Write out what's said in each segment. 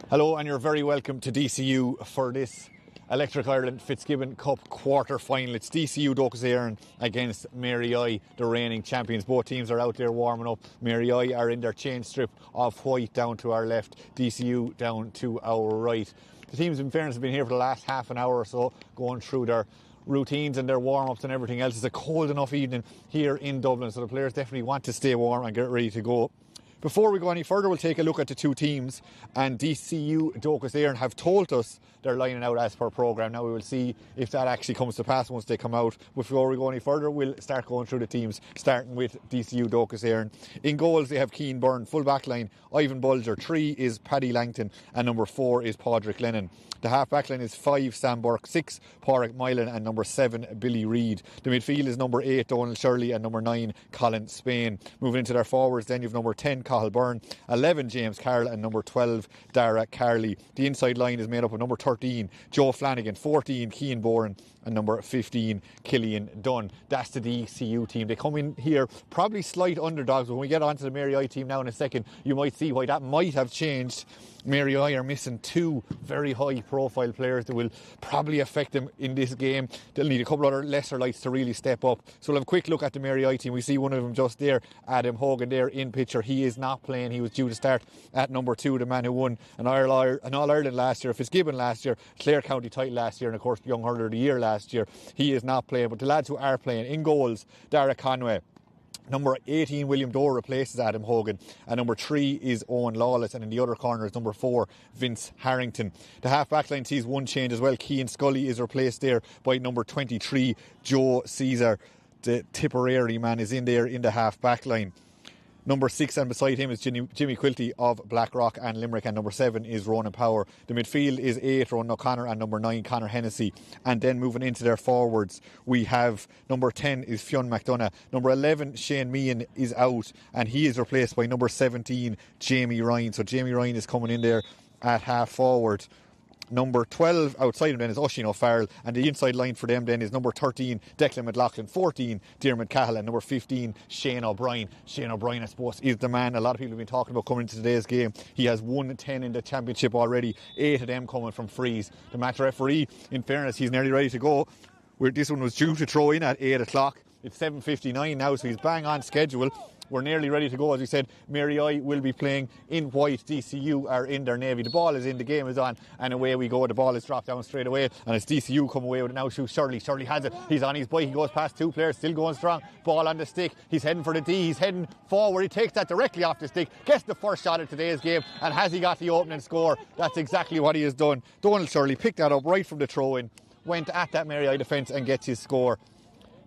Hello, and you're very welcome to DCU for this Electric Ireland Fitzgibbon Cup Quarter Final. It's DCU Docus Éireann against Mary I, the reigning champions. Both teams are out there warming up. Mary I are in their change strip of white down to our left, DCU down to our right. The teams, in fairness, have been here for the last half an hour or so, going through their routines and their warm-ups and everything else. It's a cold enough evening here in Dublin, so the players definitely want to stay warm and get ready to go. Before we go any further, we'll take a look at the two teams, and DCU Docus Éireann have told us they're lining out as per programme. Now we will see if that actually comes to pass once they come out. Before we go any further, we'll start going through the teams, starting with DCU Docus Éireann. In goals, they have Cian Byrne, full back line, Ivan Bulger, 3 is Paddy Langton, and number 4 is Padraig Lennon. The half back line is 5 Sam Burke, 6 Pádraig Moylan, and number 7 Billy Reid. The midfield is number 8 Donald Shirley and number 9 Colin Spain. Moving into their forwards, then you've number 10 Cathal Byrne, 11 James Carroll, and number 12 Dara Carley. The inside line is made up of number 13 Joe Flanagan, 14 Cian Boran, and number 15 Killian Dunn. That's the DCU team. They come in here probably slight underdogs, but when we get onto the Mary I team now in a second, you might see why that might have changed. Mary I are missing 2 very high profile players that will probably affect them in this game. They'll need a couple other lesser lights to really step up. So we'll have a quick look at the Mary I team. We see one of them just there, Adam Hogan there in picture. He is not playing. He was due to start at number 2, the man who won an All-Ireland last year, Fitzgibbon last year, Clare County title last year, and of course Young Hurler of the Year last year. He is not playing, but the lads who are playing, in goals, Dara Conway. Number 18, William Dorr, replaces Adam Hogan, and number 3 is Owen Lawless, and in the other corner is number 4, Vince Harrington. The half-back line sees one change as well. Cian Scully is replaced there by number 23, Joe Caesar. The Tipperary man is in there in the half-back line. Number 6, and beside him is Jimmy Quilty of Blackrock and Limerick, and number 7 is Ronan Power. The midfield is 8, Ronan O'Connor, and number 9, Conor Hennessy. And then moving into their forwards, we have number 10 is Fionn McDonough. Number 11, Shane Meehan, is out, and he is replaced by number 17, Jamie Ryan. So Jamie Ryan is coming in there at half forward. Number 12 outside him then is Oisin O'Farrell, and the inside line for them then is number 13 Declan McLaughlin, 14 Diarmuid Cahill, and number 15 Shane O'Brien. Shane O'Brien, I suppose, is the man a lot of people have been talking about coming into today's game. He has won 10 in the championship already, 8 of them coming from frees. The match referee, in fairness, he's nearly ready to go. This one was due to throw in at 8 o'clock. It's 7:59 now, so he's bang on schedule. We're nearly ready to go. As we said, Mary I will be playing in white. DCU are in their navy. The ball is in, the game is on, and away we go. The ball is dropped down straight away, and it's DCU come away with it now. Shirley has it. He's on his bike. He goes past 2 players, still going strong. Ball on the stick. He's heading for the D. He's heading forward. He takes that directly off the stick. Gets the first shot of today's game, and has he got the opening score? That's exactly what he has done. Donald Shirley picked that up right from the throw-in, went at that Mary I defence and gets his score.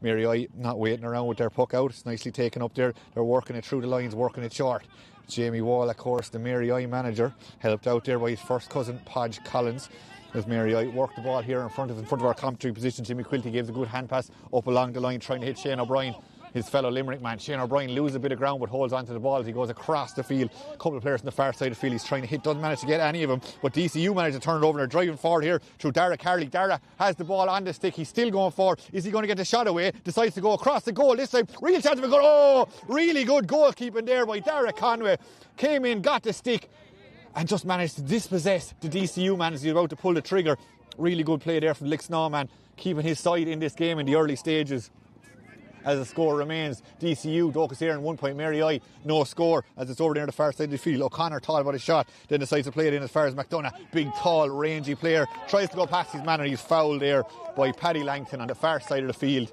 Mary I not waiting around with their puck out. It's nicely taken up there. They're working it through the lines, working it short. Jamie Wall, of course, the Mary I manager, helped out there by his first cousin, Podge Collins. As Mary I worked the ball here in front of our commentary position, Jimmy Quilty gives a good hand pass up along the line, trying to hit Shane O'Brien, his fellow Limerick man. Shane O'Brien loses a bit of ground but holds onto the ball as he goes across the field. A couple of players on the far side of the field he's trying to hit, doesn't manage to get any of them, but DCU managed to turn it over and they're driving forward here through Dara Carley. Dara has the ball on the stick, he's still going forward. Is he going to get the shot away? Decides to go across the goal this time. Real chance of a goal. Oh, really good goalkeeping there by Dara Conway. Came in, got the stick, and just managed to dispossess the DCU man as he's about to pull the trigger. Really good play there from Licksnaw man, keeping his side in this game in the early stages. As the score remains, DCU, Docus Éireann 1 point, Mary I no score as it's over there on the far side of the field. O'Connor thought about his shot, then decides to play it in as far as McDonough. Big, tall, rangy player, tries to go past his man and he's fouled there by Paddy Langton on the far side of the field,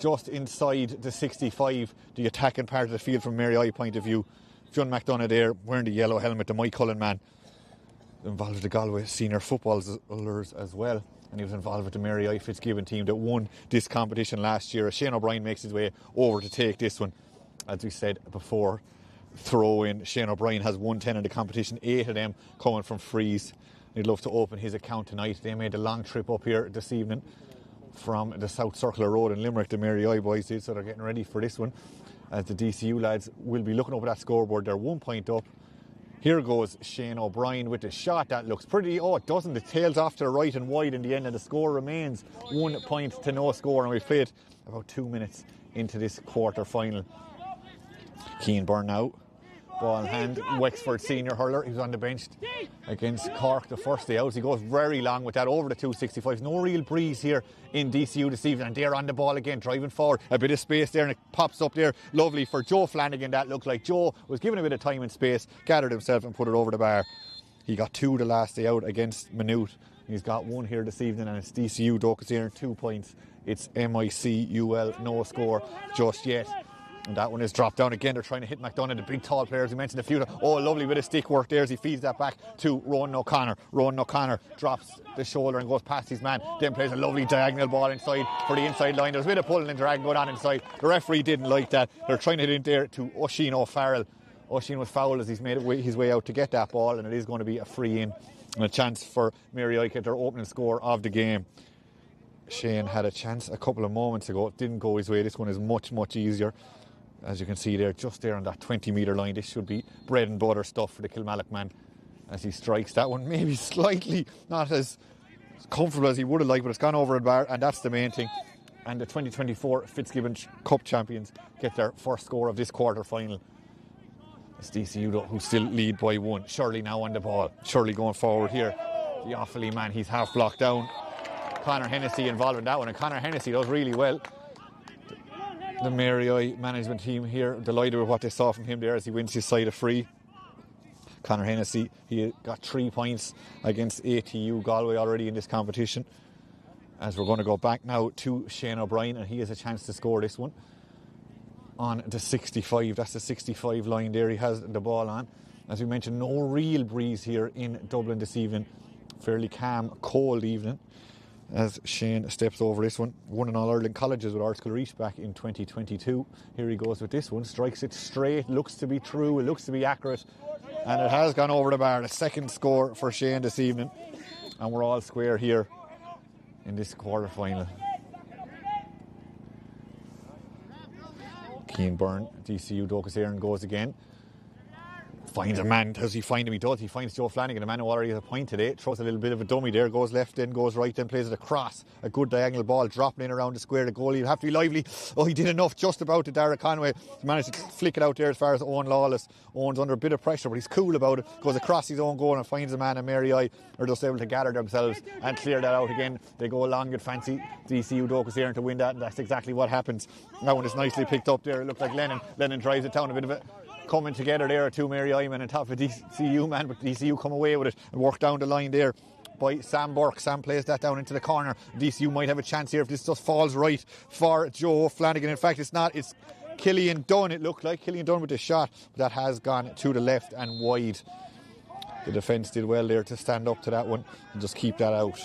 just inside the 65, the attacking part of the field from Mary I point of view. Fionn McDonough there, wearing the yellow helmet, the Mike Cullen man, involved with the Galway senior footballers as well. And he was involved with the Mary I Fitzgibbon team that won this competition last year. Shane O'Brien makes his way over to take this one. As we said before, throw in, Shane O'Brien has won 10 in the competition, 8 of them coming from frees. He'd love to open his account tonight. They made a long trip up here this evening from the South Circular Road in Limerick, the Mary I boys did, so they're getting ready for this one. As the DCU lads will be looking over that scoreboard, they're 1 point up. Here goes Shane O'Brien with the shot. That looks pretty. Oh, it doesn't. It tails off to the right and wide in the end, and the score remains 1 point to no score. And we've played about 2 minutes into this quarter final. Cian Byrne now Ball in hand. Wexford senior hurler. He was on the bench against Cork the first day out. He goes very long with that over the 265. No real breeze here in DCU this evening. And they're on the ball again, driving forward. A bit of space there, and it pops up there. Lovely for Joe Flanagan. That looked like Joe was given a bit of time and space, gathered himself and put it over the bar. He got 2 the last day out against Maynooth. He's got 1 here this evening, and it's DCU Docasere 2 points. It's MICUL, no score just yet. And that one is dropped down again. They're trying to hit McDonough, the big tall players we mentioned a few. Oh, lovely bit of stick work there as he feeds that back to Ronan O'Connor. Ronan O'Connor drops the shoulder and goes past his man. Then plays a lovely diagonal ball inside for the inside line. There's a bit of pulling and dragging going on inside. The referee didn't like that. They're trying to hit in there to Oisin O'Farrell. Oisin was fouled as he's made his way out to get that ball, and it is going to be a free in and a chance for Mary Immaculate, their opening score of the game. Shane had a chance a couple of moments ago. It didn't go his way. This one is much, much easier. As you can see there, just there on that 20-metre line. This should be bread and butter stuff for the Kilmallock man as he strikes that one. Maybe slightly not as comfortable as he would have liked, but it's gone over the bar, and that's the main thing. And the 2024 Fitzgibbon Cup champions get their first score of this quarter final. It's DCU though, who still lead by 1. Shirley now on the ball. Shirley going forward here. The Offaly man, he's half blocked down. Conor Hennessy involved in that one, and Conor Hennessy does really well. The Mary I management team here delighted with what they saw from him there as he wins his side a free. Conor Hennessy, he got 3 points against ATU Galway already in this competition. As we're going to go back now to Shane O'Brien, and he has a chance to score this one on the 65. That's the 65 line there. He has the ball on. As we mentioned, no real breeze here in Dublin this evening. Fairly calm, cold evening. As Shane steps over this one. Won in All-Ireland colleges with Ardscoil Reach back in 2022. Here he goes with this one. Strikes it straight. Looks to be true. It looks to be accurate. And it has gone over the bar. The second score for Shane this evening. And we're all square here in this quarter-final. Cian Byrne, DCU Docasere goes again. Finds a man. Does he find him? He does. He finds Joe Flanagan, a man who already has a point today. Throws a little bit of a dummy there. Goes left, then goes right, then plays it across. A good diagonal ball dropping in around the square. The goalie will have to be lively. Oh, he did enough just about to Dara Conway. He managed to flick it out there as far as Owen Lawless. Owen's under a bit of pressure, but he's cool about it. Goes across his own goal and finds a man, and Mary I are just able to gather themselves and clear that out again. They go along and fancy DCU Docasere to win that, and that's exactly what happens. That one is nicely picked up there. It looked like Lennon. Lennon drives it down a bit of it. Coming together there are 2 Mary Iman on top of DCU man, but DCU come away with it and work down the line there by Sam Burke. Sam plays that down into the corner. DCU might have a chance here if this just falls right for Joe Flanagan. In fact, it's not. It's Killian Dunn. It looked like Killian Dunn with the shot, but that has gone to the left and wide. The defence did well there to stand up to that one and just keep that out.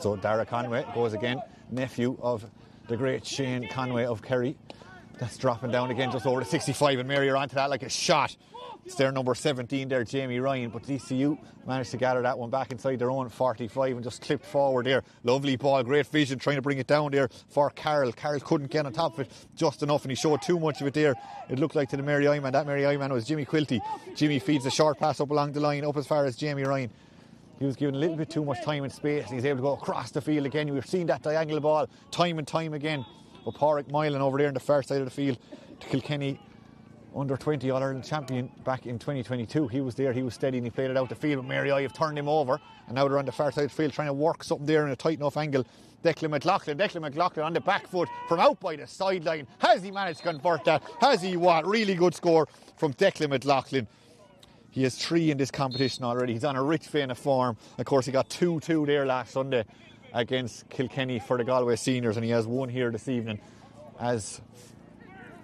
So Dara Conway goes again, nephew of the great Shane Conway of Kerry. That's dropping down again just over the 65, and Mary are onto that like a shot. It's their number 17 there, Jamie Ryan, but DCU managed to gather that one back inside their own 45 and just clipped forward there. Lovely ball, great vision, trying to bring it down there for Carroll. Carroll couldn't get on top of it just enough, and he showed too much of it there. It looked like to the Mary I man. That Mary I man was Jimmy Quilty. Jimmy feeds a short pass up along the line, up as far as Jamie Ryan. He was given a little bit too much time and space. He's able to go across the field again. We've seen that diagonal ball time and time again. But Pádraig Moylan over there on the far side of the field to Kilkenny, under 20 All-Ireland champion back in 2022. He was there, he was steady, and he played it out the field. But Mary I have turned him over, and now they're on the far side of the field trying to work something there in a tight enough angle. Declan McLaughlin on the back foot from out by the sideline. Has he managed to convert that? Has he what? Really good score from Declan McLaughlin. He has 3 in this competition already. He's on a rich vein of form. Of course, he got 2-2 there last Sunday against Kilkenny for the Galway seniors, and he has 1 here this evening. As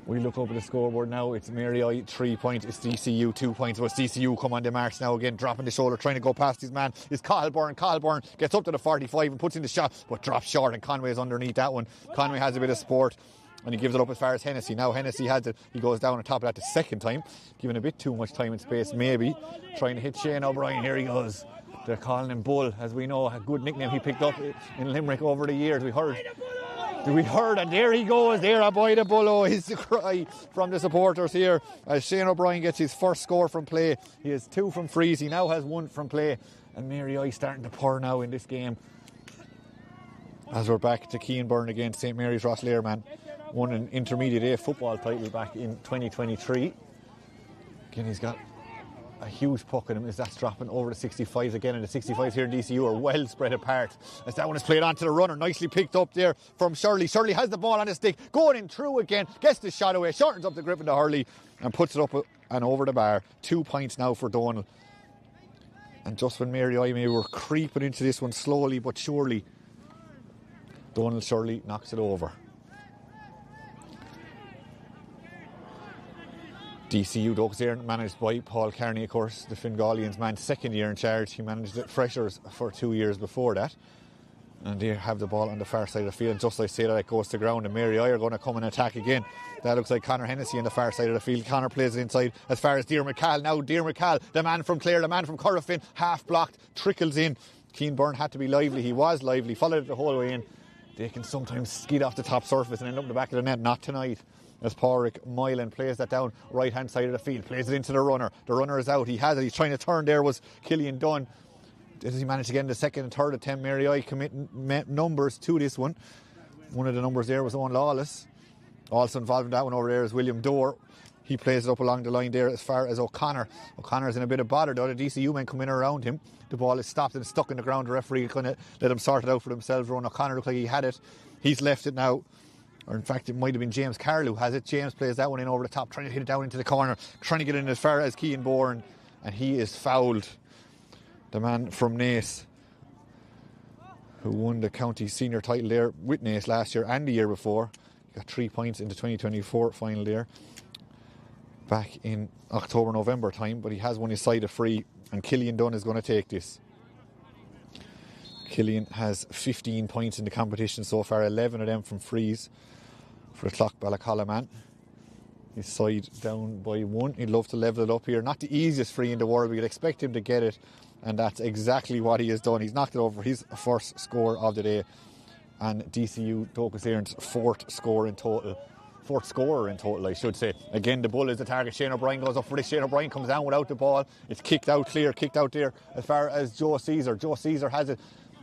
we look over the scoreboard now, it's Mary I 3 points, it's DCU 2 points. So it's DCU come on the march now again, dropping the shoulder, trying to go past his man. It's Cathal Byrne. Cathal Byrne gets up to the 45 and puts in the shot, but drops short, and Conway's underneath that one. Conway has a bit of support, and he gives it up as far as Hennessy. Now Hennessy has it, he goes down on top of that the second time, giving a bit too much time and space maybe, trying to hit Shane O'Brien. Here he goes. They're calling him Bull, as we know, a good nickname he picked up in Limerick over the years. We heard, and there he goes, there a boy the Bull. Oh, is the cry from the supporters here as Shane O'Brien gets his first score from play. He has 2 from frees, he now has 1 from play, and Mary I starting to pour now in this game. As we're back to Cian Byrne against St Mary's Rosslare man, won an intermediate A football title back in 2023. Again, he's got a huge puck in him as that's dropping over the 65s again, and the 65s here in DCU are well spread apart as that one is played onto the runner. Nicely picked up there from Shirley. Shirley has the ball on his stick, going in through again, gets the shot away, shortens up the grip into Hurley and puts it up and over the bar. 2 points now for Donal. And just when Mary I were creeping into this one slowly but surely, Donal Shirley knocks it over. DCU Doxair, managed by Paul Carney, of course, the Fingalians man, second year in charge. He managed the Freshers for 2 years before that. And they have the ball on the far side of the field. Just like I say that, it goes to ground, and Mary I are going to come and attack again. That looks like Conor Hennessy on the far side of the field. Conor plays it inside as far as Dear McCall. Now Dear McCall, the man from Clare, the man from Currafin, half blocked, trickles in. Keane Byrne had to be lively. He was lively, followed it the whole way in. They can sometimes skid off the top surface and end up in the back of the net. Not tonight, as Pádraig Moylan plays that down right hand side of the field, plays it into the runner. The runner is out, he has it, he's trying to turn. There was Killian Dunn. Does he manage to get in the second and third attempt? Mary I committing numbers to this one. One of the numbers there was Owen Lawless. Also involved in that one over there is William Dorr. He plays it up along the line there as far as O'Connor. O'Connor's in a bit of bother though. The DCU men come in around him. The ball is stopped and stuck in the ground. The referee kind of let him sort it out for themselves. Rowan O'Connor looked like he had it. He's left it now. Or in fact, it might have been James Carroll who has it. James plays that one in over the top, trying to hit it down into the corner, trying to get in as far as Keane Bourne, and he is fouled. The man from Naas, who won the county senior title there with Naas last year and the year before. He got 3 points in the 2024 final there, back in October, November time, but he has won his side a free, and Killian Dunn is going to take this. Killian has 15 points in the competition so far, 11 of them from frees for the Clock Ballacalla man. His side down by 1. He'd love to level it up here. Not the easiest free in the world. We'd expect him to get it, and that's exactly what he has done. He's knocked it over his first score of the day, and DCU Docus Éireann's fourth scorer in total, I should say. Again, the bull is the target. Shane O'Brien goes up for this. Shane O'Brien comes down without the ball. It's kicked out clear, kicked out there as far as Joe Caesar. Joe Caesar has it.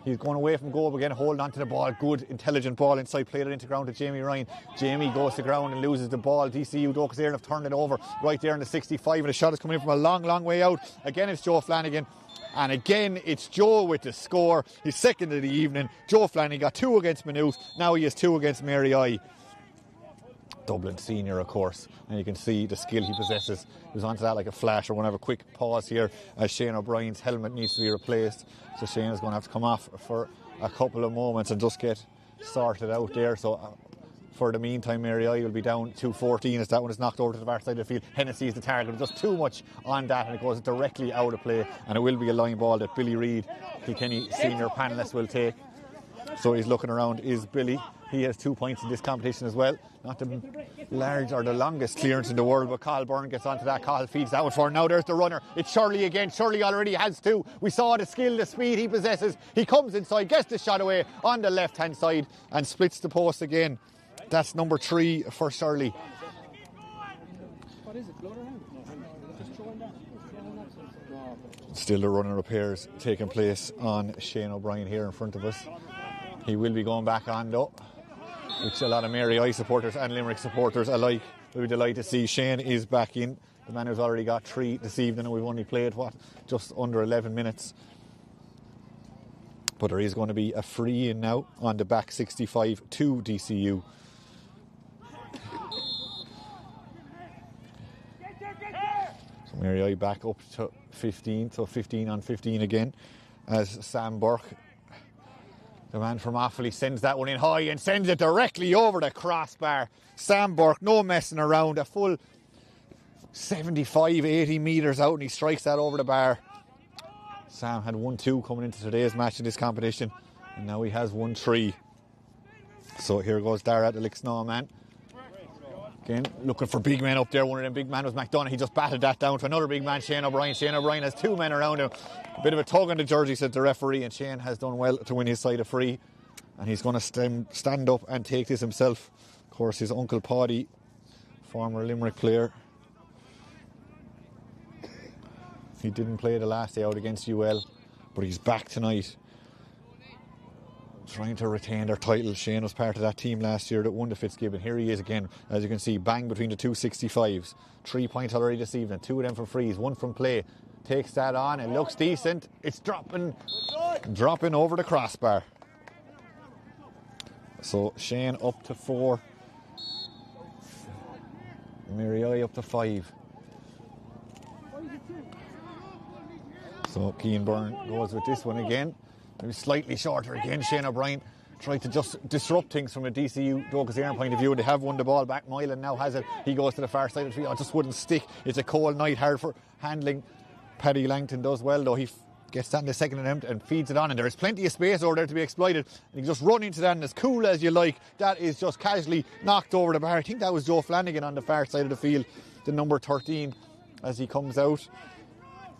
He's going away from goal again, holding on to the ball. Good, intelligent ball inside, played it into ground to Jamie Ryan. Jamie goes to ground and loses the ball. DCU Docus Éireann have turned it over right there in the 65, and the shot is coming in from a long, long way out. Again, it's Joe Flanagan. And again, it's Joe with the score. His second of the evening. Joe Flanagan got 2 against Maynooth. Now he has 2 against Mary I. Dublin senior, of course, and you can see the skill he possesses. He was onto that like a flash. We're going to have a quick pause here as Shane O'Brien's helmet needs to be replaced. So Shane is going to have to come off for a couple of moments and just get sorted out there. So for the meantime, Mary I will be down 2-14 as that one is knocked over to the far side of the field. Hennessy is the target. There's just too much on that, and it goes directly out of play, and it will be a line ball that Billy Reid, Kilkenny senior panellist, will take. So he's looking around, is Billy. He has 2 points in this competition as well. Not the large or the longest clearance in the world, but Cathal Byrne gets onto that. Cathal feeds that one for him. Now there's the runner. It's Shirley again. Shirley already has 2. We saw the skill, the speed he possesses. He comes inside, gets the shot away on the left-hand side and splits the post again. That's number 3 for Shirley. Still the running repairs taking place on Shane O'Brien here in front of us. He will be going back on though, which a lot of Mary I supporters and Limerick supporters alike will be delighted to see. Shane is back in. The man who's already got 3 this evening, and we've only played, just under 11 minutes. But there is going to be a free in now on the back 65 to DCU. So Mary I back up to 15, so 15 on 15 again, as Sam Burke, the man from Offaly, sends that one in high and sends it directly over the crossbar. Sam Burke, no messing around, a full 75, 80 metres out, and he strikes that over the bar. Sam had 1-2 coming into today's match in this competition, and now he has 1-3. So here goes Dara, the Lixnaw man. Again, looking for big men up there. One of them big men was McDonough. He just batted that down to another big man, Shane O'Brien. Shane O'Brien has 2 men around him. A bit of a tug on the jersey, said the referee, and Shane has done well to win his side a free. And he's going to stand up and take this himself. Of course, his uncle Paddy, former Limerick player. He didn't play the last day out against UL, but he's back tonight. trying to retain their title. Shane was part of that team last year that won the Fitzgibbon. Here he is again, as you can see, bang between the two 65s. 3 points already this evening, 2 of them from frees, 1 from play. Takes that on, it looks decent. It's dropping over the crossbar. So Shane up to 4. Mary I up to 5. So Keane Byrne goes with this one again. Maybe slightly shorter again. Shane O'Brien tried to just disrupt things from a DCU Douglas Éireann point of view. They have won the ball back. Moylan now has it. He goes to the far side of the field. It just wouldn't stick. It's a cold night, hard for handling. Paddy Langton does well though. He gets that in the second attempt and feeds it on, and there's plenty of space over there to be exploited. And he just run into that, and as cool as you like, that is just casually knocked over the bar. I think that was Joe Flanagan on the far side of the field, the number 13, as he comes out.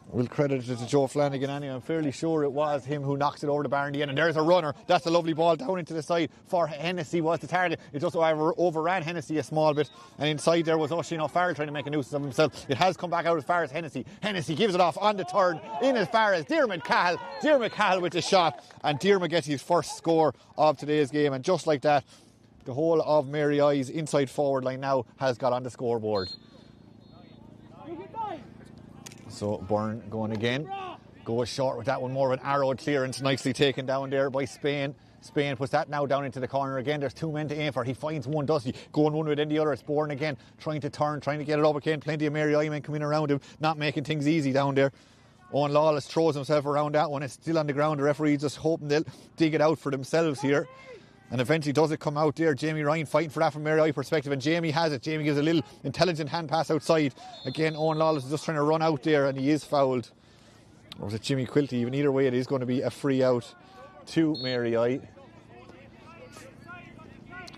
We'll credit it to Joe Flanagan anyway. I'm fairly sure it was him who knocks it over the bar in the end. And there's a runner. That's a lovely ball down into the side for Hennessy was the target. It just overran Hennessy a small bit. And inside there was Oisin O'Farrell trying to make a nuisance of himself. It has come back out as far as Hennessy. Hennessy gives it off on the turn in as far as Diarmuid Cahill. Diarmuid Cahill with the shot. And Diarmuid gets his first score of today's game. And just like that, the whole of Mary I's inside forward line now has got on the scoreboard. So Byrne going again, goes short with that one, more of an arrowed clearance, nicely taken down there by Spain. Spain puts that now down into the corner again. There's 2 men to aim for. He finds one, does he? Going one way then the other. It's Byrne again, trying to turn, trying to get it up again. Plenty of Mary I men coming around him, not making things easy down there. Owen Lawless throws himself around that one. It's still on the ground. The referee's just hoping they'll dig it out for themselves here. And eventually does it come out there. Jamie Ryan fighting for that from Mary I perspective, and Jamie has it. Jamie gives a little intelligent hand pass outside. Again, Owen Lawless is just trying to run out there, and he is fouled. Or was it Jimmy Quilty? Even either way, it is going to be a free out to Mary I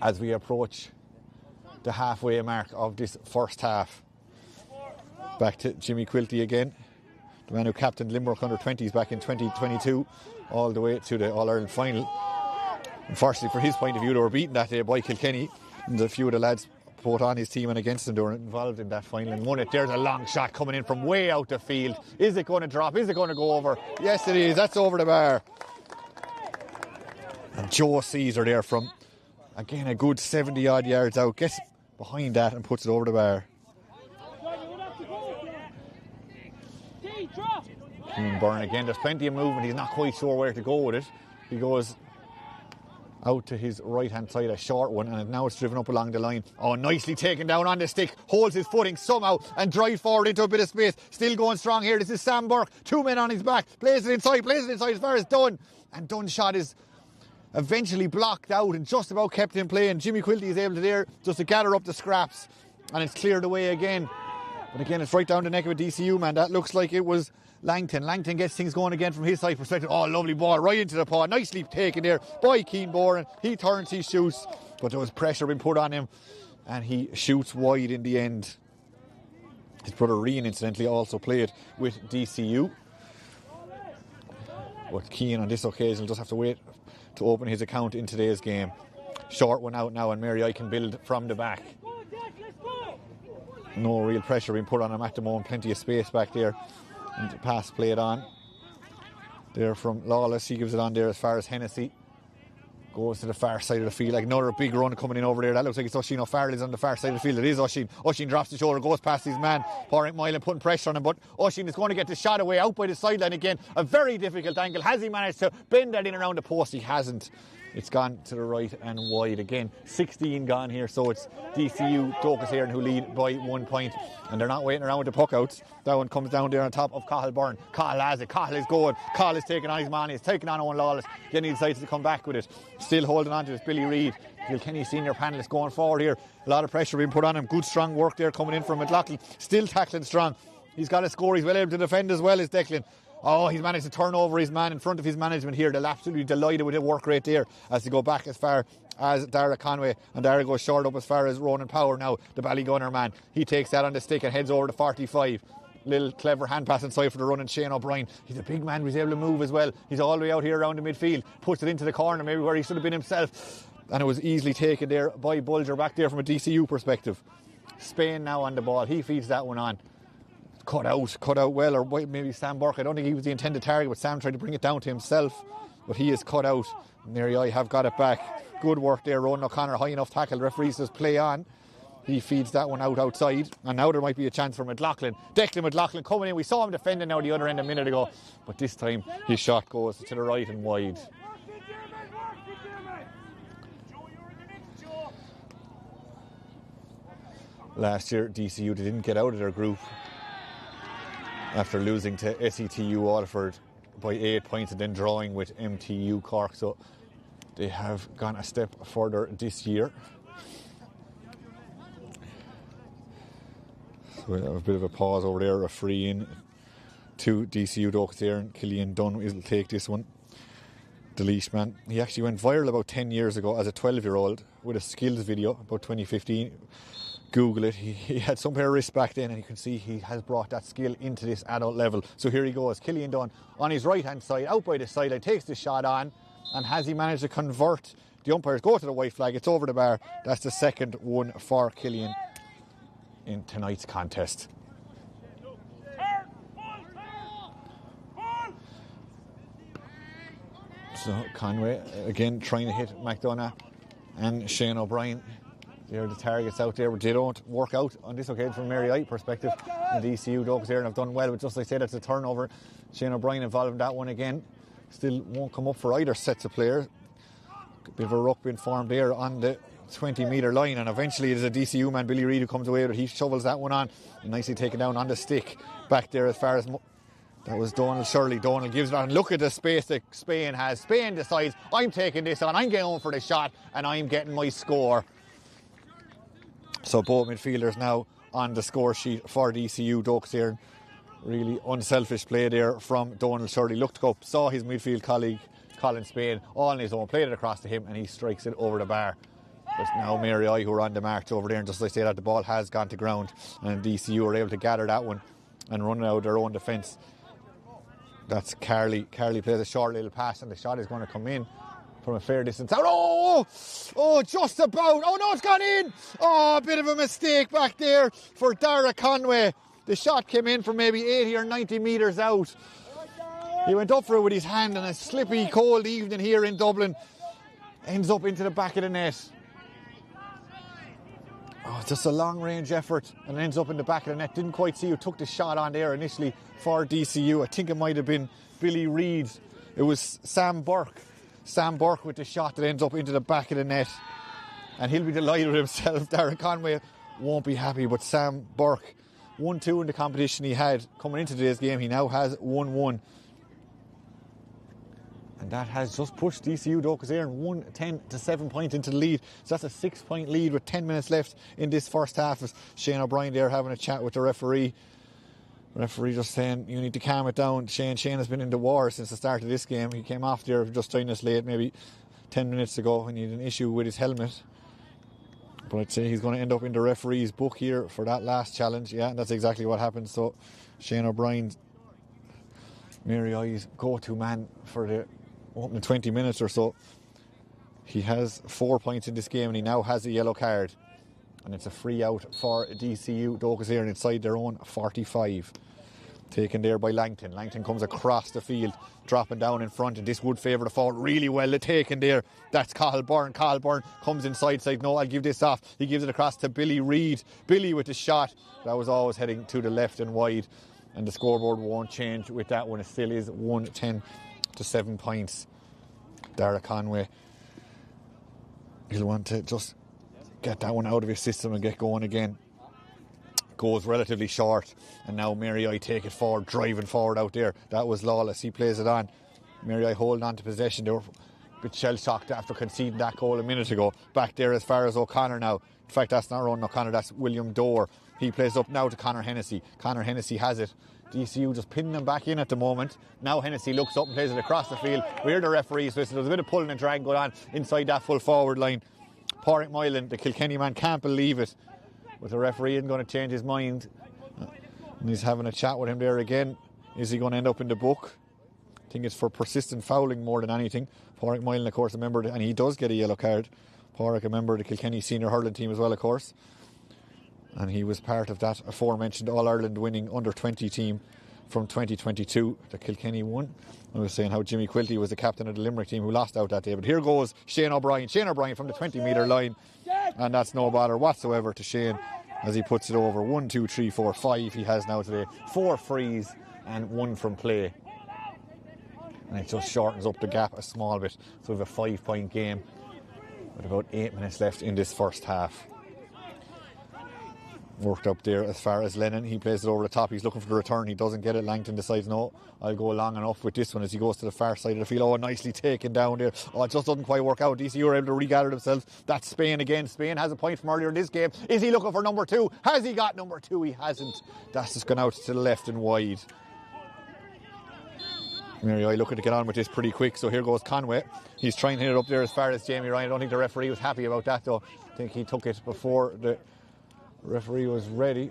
as we approach the halfway mark of this first half. Back to Jimmy Quilty again, the man who captained Limerick under-20s back in 2022 all the way to the All-Ireland final. Unfortunately, for his point of view, they were beaten that day by Kilkenny, and a few of the lads both on his team and against him, they were involved in that final and won it. There's a long shot coming in from way out the field. Is it going to drop? Is it going to go over? Yes, it is. That's over the bar. And Joe Caesar there from, again, a good 70-odd yards out, gets behind that and puts it over the bar. Keane Byrne again. There's plenty of movement. He's not quite sure where to go with it. He goes out to his right-hand side, a short one, and now it's driven up along the line. Oh, nicely taken down on the stick, holds his footing somehow and drives forward into a bit of space. Still going strong here. This is Sam Burke, 2 men on his back, plays it inside as far as Dunn. And Dunn's shot is eventually blocked out and just about kept in play, and Jimmy Quilty is able to there just to gather up the scraps, and it's cleared away again. But again, it's right down the neck of a DCU man. That looks like it was Langton. Langton gets things going again from his side perspective. Oh, lovely ball right into the paw. Nicely taken there by Keane Byrne. He turns, he shoots, but there was pressure being put on him, and he shoots wide in the end. His brother Rian, incidentally, also played with DCU. But Keane on this occasion will just have to wait to open his account in today's game. Short one out now, and Mary I can build from the back. No real pressure being put on him at the moment. Plenty of space back there. And the pass played on. There from Lawless. He gives it on there as far as Hennessy. Goes to the far side of the field. Like another big run coming in over there. That looks like it's Oisin O'Farrell is on the far side of the field. It is Oisin. Oisin drops the shoulder, goes past his man. Pádraig Moylan putting pressure on him, but Oisin is going to get the shot away out by the sideline again. A very difficult angle. Has he managed to bend that in around the post? He hasn't. It's gone to the right and wide again. 16 gone here, so it's DCU Douglas Éireann who lead by 1 point, and they're not waiting around with the puck outs. That one comes down there on top of Cahill Byrne. Cahill has it. Cahill is going. Cahill is taking on his man. He's taking on Owen Lawless. Then he decides to come back with it. Still holding on to it. Billy Reid, Kilkenny senior panelist, going forward here. A lot of pressure being put on him. Good strong work there coming in from McLaughlin. Still tackling strong. He's got a score. He's well able to defend as well as Declan. Oh, he's managed to turn over his man in front of his management here. They're absolutely delighted with the work rate there as they go back as far as Dara Conway, and Dara goes short up as far as Ronan Power now, the Ballygunner man. He takes that on the stick and heads over to 45. Little clever hand pass inside for the running Shane O'Brien. He's a big man, he's able to move as well. He's all the way out here around the midfield, puts it into the corner, maybe where he should have been himself. And it was easily taken there by Bulger back there from a DCU perspective. Spain now on the ball, he feeds that one on. Cut out well, or maybe Sam Burke. I don't think he was the intended target, but Sam tried to bring it down to himself. but he is cut out. Mary I have got it back. Good work there, Ronan O'Connor, high enough tackle. The referee says play on. He feeds that one out outside, and now there might be a chance for McLaughlin. Declan McLaughlin coming in. We saw him defending now the other end a minute ago, but this time his shot goes to the right and wide. Last year, DCU didn't get out of their group after losing to SETU Waterford by 8 points and then drawing with MTU Cork, so they have gone a step further this year. So we have a bit of a pause over there, a free in to DCU Dochesare, and Killian Dunn will take this one. The Laois man. He actually went viral about 10 years ago as a 12-year-old with a skills video, about 2015. Google it. He had some pair of wrists back then, and you can see he has brought that skill into this adult level. So here he goes, Killian Dunn on his right hand side, out by the sideline, takes the shot on, and has he managed to convert? The umpires go to the white flag, it's over the bar. That's the second one for Killian in tonight's contest. So Conway again trying to hit McDonough and Shane O'Brien. They're the targets out there, but they don't work out on this occasion from Mary I perspective. And DCU Dochesare have done well, but just like I said, it's a turnover. Shane O'Brien involved in that one again. Still won't come up for either sets of players. A bit of a ruck being formed there on the 20-metre line, and eventually there's a DCU man, Billy Reid, who comes away with it. He shovels that one on, and nicely taken down on the stick. Back there as far as... that was Donald Shirley. Donald gives it on. Look at the space that Spain has. Spain decides, I'm taking this on, I'm getting on for the shot, and I'm getting my score. So both midfielders now on the score sheet for DCU Dochesare. Really unselfish play there from Donald Shirley. Looked up, saw his midfield colleague Colin Spain all on his own, played it across to him, and he strikes it over the bar. But now Mary I, who are on the march over there, and just as I say that, the ball has gone to ground, and DCU are able to gather that one and run out their own defence. That's Carley. Carley plays a short little pass, and the shot is going to come in from a fair distance out. Oh, just about. Oh no, it's gone in. Oh, a bit of a mistake back there for Dara Conway. The shot came in from maybe 80 or 90 metres out. He went up for it with his hand, and a slippy, cold evening here in Dublin ends up into the back of the net. Oh, just a long range effort, and ends up in the back of the net. Didn't quite see who took the shot on there initially for DCU. I think it might have been Billy Reid. It was Sam Burke. Sam Burke with the shot that ends up into the back of the net, and he'll be delighted with himself. Darren Conway won't be happy, but Sam Burke 1-2 in the competition he had coming into today's game. He now has 1-1, and that has just pushed DCU Dochesare 1-10 to 7 points into the lead. So that's a 6-point lead with 10 minutes left in this first half. As Shane O'Brien there having a chat with the referee. Referee just saying, you need to calm it down. Shane has been in the war since the start of this game. He came off there just 10 minutes late, maybe 10 minutes ago, when he had an issue with his helmet. But I'd say he's going to end up in the referee's book here for that last challenge. Yeah, and that's exactly what happened. So Shane O'Brien, Mary I's go-to man for the opening 20 minutes or so. He has 4 points in this game, and he now has a yellow card. And it's a free out for DCU Dochesare inside their own 45. Taken there by Langton. Langton comes across the field, dropping down in front, and this would favour the forward really well. Taken there. That's Cathal Byrne. Cathal Byrne comes inside side. No, I'll give this off. He gives it across to Billy Reid. Billy with the shot. That was always heading to the left and wide. And the scoreboard won't change with that one. It still is 1-10 to 7 points. Dara Conway, he'll want to just get that one out of his system and get going again. Goes relatively short, and now Mary I take it forward, driving forward out there. That was Lawless. He plays it on. Mary I holding on to possession. They were a bit shell-shocked after conceding that goal a minute ago. Back there as far as O'Connor now. In fact, that's not Ronan O'Connor, that's William Dorr. He plays up now to Conor Hennessy. Conor Hennessy has it. DCU just pinning them back in at the moment. Now Hennessy looks up and plays it across the field. We hear the referees whistle. There's a bit of pulling and dragging going on inside that full forward line. Pádraig Moylan, the Kilkenny man, can't believe it. But the referee isn't going to change his mind. And he's having a chat with him there again. Is he going to end up in the book? I think it's for persistent fouling more than anything. Pádraig Moylan, of course, a member, and he does get a yellow card. Pádraig, a member of the Kilkenny senior hurling team as well, of course. And he was part of that aforementioned All-Ireland winning under-20 team from 2022, the Kilkenny one. I was saying how Jimmy Quilty was the captain of the Limerick team who lost out that day. But here goes Shane O'Brien. Shane O'Brien from the 20-metre line. And that's no bother whatsoever to Shane as he puts it over. 1, 2, 3, 4, 5 he has now today. 4 frees and 1 from play. And it just shortens up the gap a small bit. So we have a 5-point game with about 8 minutes left in this first half. Worked up there as far as Lennon. He plays it over the top. He's looking for the return. He doesn't get it. Langton decides, no, I'll go long enough with this one as he goes to the far side of the field. Oh, nicely taken down there. Oh, it just doesn't quite work out. DCU are able to regather themselves. That's Spain again. Spain has a point from earlier in this game. Is he looking for number 2? Has he got number 2? He hasn't. That's just gone out to the left and wide. Mary I looking to get on with this pretty quick. So here goes Conway. He's trying to hit it up there as far as Jamie Ryan. I don't think the referee was happy about that though. I think he took it before the referee was ready.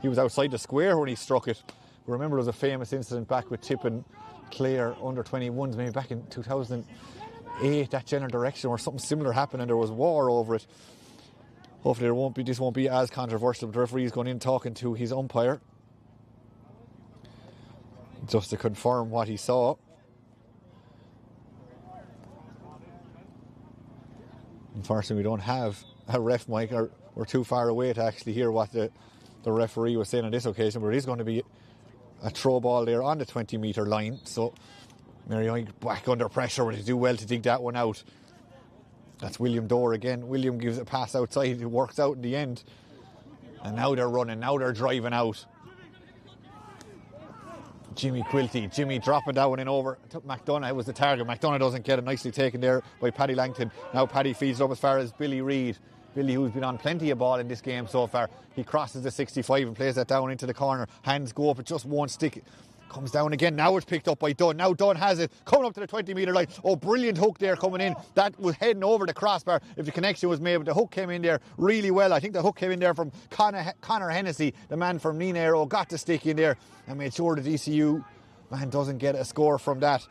He was outside the square when he struck it. Remember there was a famous incident back with Tip and Clare under 21s maybe back in 2008, that general direction where something similar happened and there was war over it. Hopefully this won't be as controversial, but the referee is going in talking to his umpire just to confirm what he saw. Unfortunately, we don't have a ref mic, or we're too far away to actually hear what the referee was saying on this occasion, but it is going to be a throw ball there on the 20-metre line. So Mary back under pressure, but they do well to dig that one out. That's William Dorr again. William gives a pass outside. It works out in the end. And now they're running. Now they're driving out. Jimmy Quilty. Jimmy dropping that one in over. McDonough was the target. McDonough doesn't get it. Nicely taken there by Paddy Langton. Now Paddy feeds it up as far as Billy Reid. Billy, who's been on plenty of ball in this game so far. He crosses the 65 and plays that down into the corner. Hands go up. It just won't stick. Comes down again. Now it's picked up by Dunn. Now Dunn has it. Coming up to the 20-metre line. Oh, brilliant hook there coming in. That was heading over the crossbar if the connection was made. But the hook came in there really well. I think the hook came in there from Conor Hennessy, the man from Ninaero. Got the stick in there and made sure the DCU man doesn't get a score from that.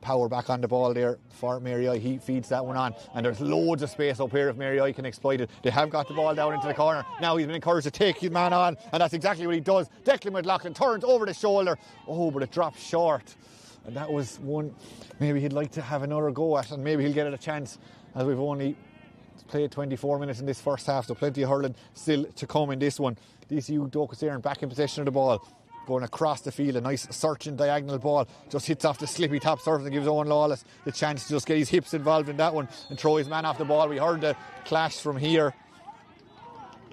Power back on the ball there for Mary I. He feeds that one on. And there's loads of space up here if Mary I can exploit it. They have got the ball down into the corner. Now he's been encouraged to take his man on. And that's exactly what he does. Declan McLaughlin turns over the shoulder. Oh, but it drops short. And that was one maybe he'd like to have another go at. And maybe he'll get it a chance as we've only played 24 minutes in this first half. So plenty of hurling still to come in this one. DCU Docus Éireann back in possession of the ball. Going across the field, a nice searching diagonal ball, just hits off the slippy top surface and gives Owen Lawless the chance to just get his hips involved in that one and throw his man off the ball. We heard the clash from here,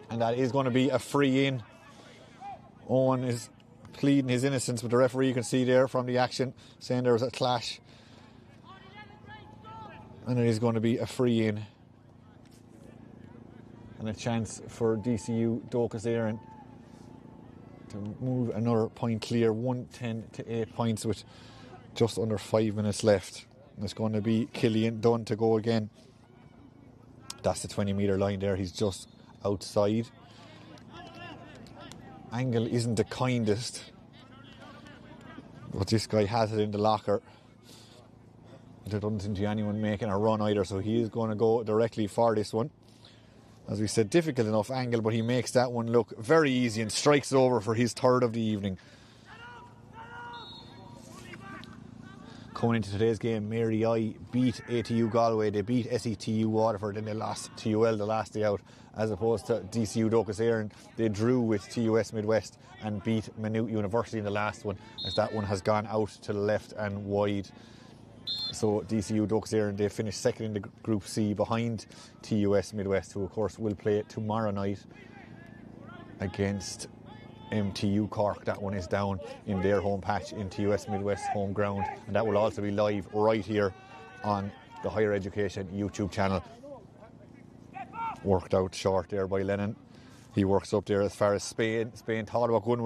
and that is going to be a free in. Owen is pleading his innocence, but the referee, you can see there from the action, saying there was a clash, and it is going to be a free in and a chance for DCU Docus Éireann to move another point clear, 110 to 8 points with just under 5 minutes left. And it's going to be Killian Dunn to go again. That's the 20-metre line there. He's just outside. Angle isn't the kindest, but this guy has it in the locker. There doesn't seem to be anyone making a run either, so he is going to go directly for this one. As we said, difficult enough angle, but he makes that one look very easy and strikes it over for his third of the evening. Coming into today's game, Mary I beat ATU Galway, they beat SETU Waterford, and they lost to UL the last day out, as opposed to DCU Docus Éireann. They drew with TUS Midwest and beat Maynooth University in the last one, as that one has gone out to the left and wide. So DCU Docus Éireann, they finished second in the Group C behind TUS Midwest, who of course will play tomorrow night against MTU Cork. That one is down in their home patch in TUS Midwest home ground, and that will also be live right here on the Higher Education YouTube channel. Worked out short there by Lennon. He works up there as far as Spain. Spain thought about going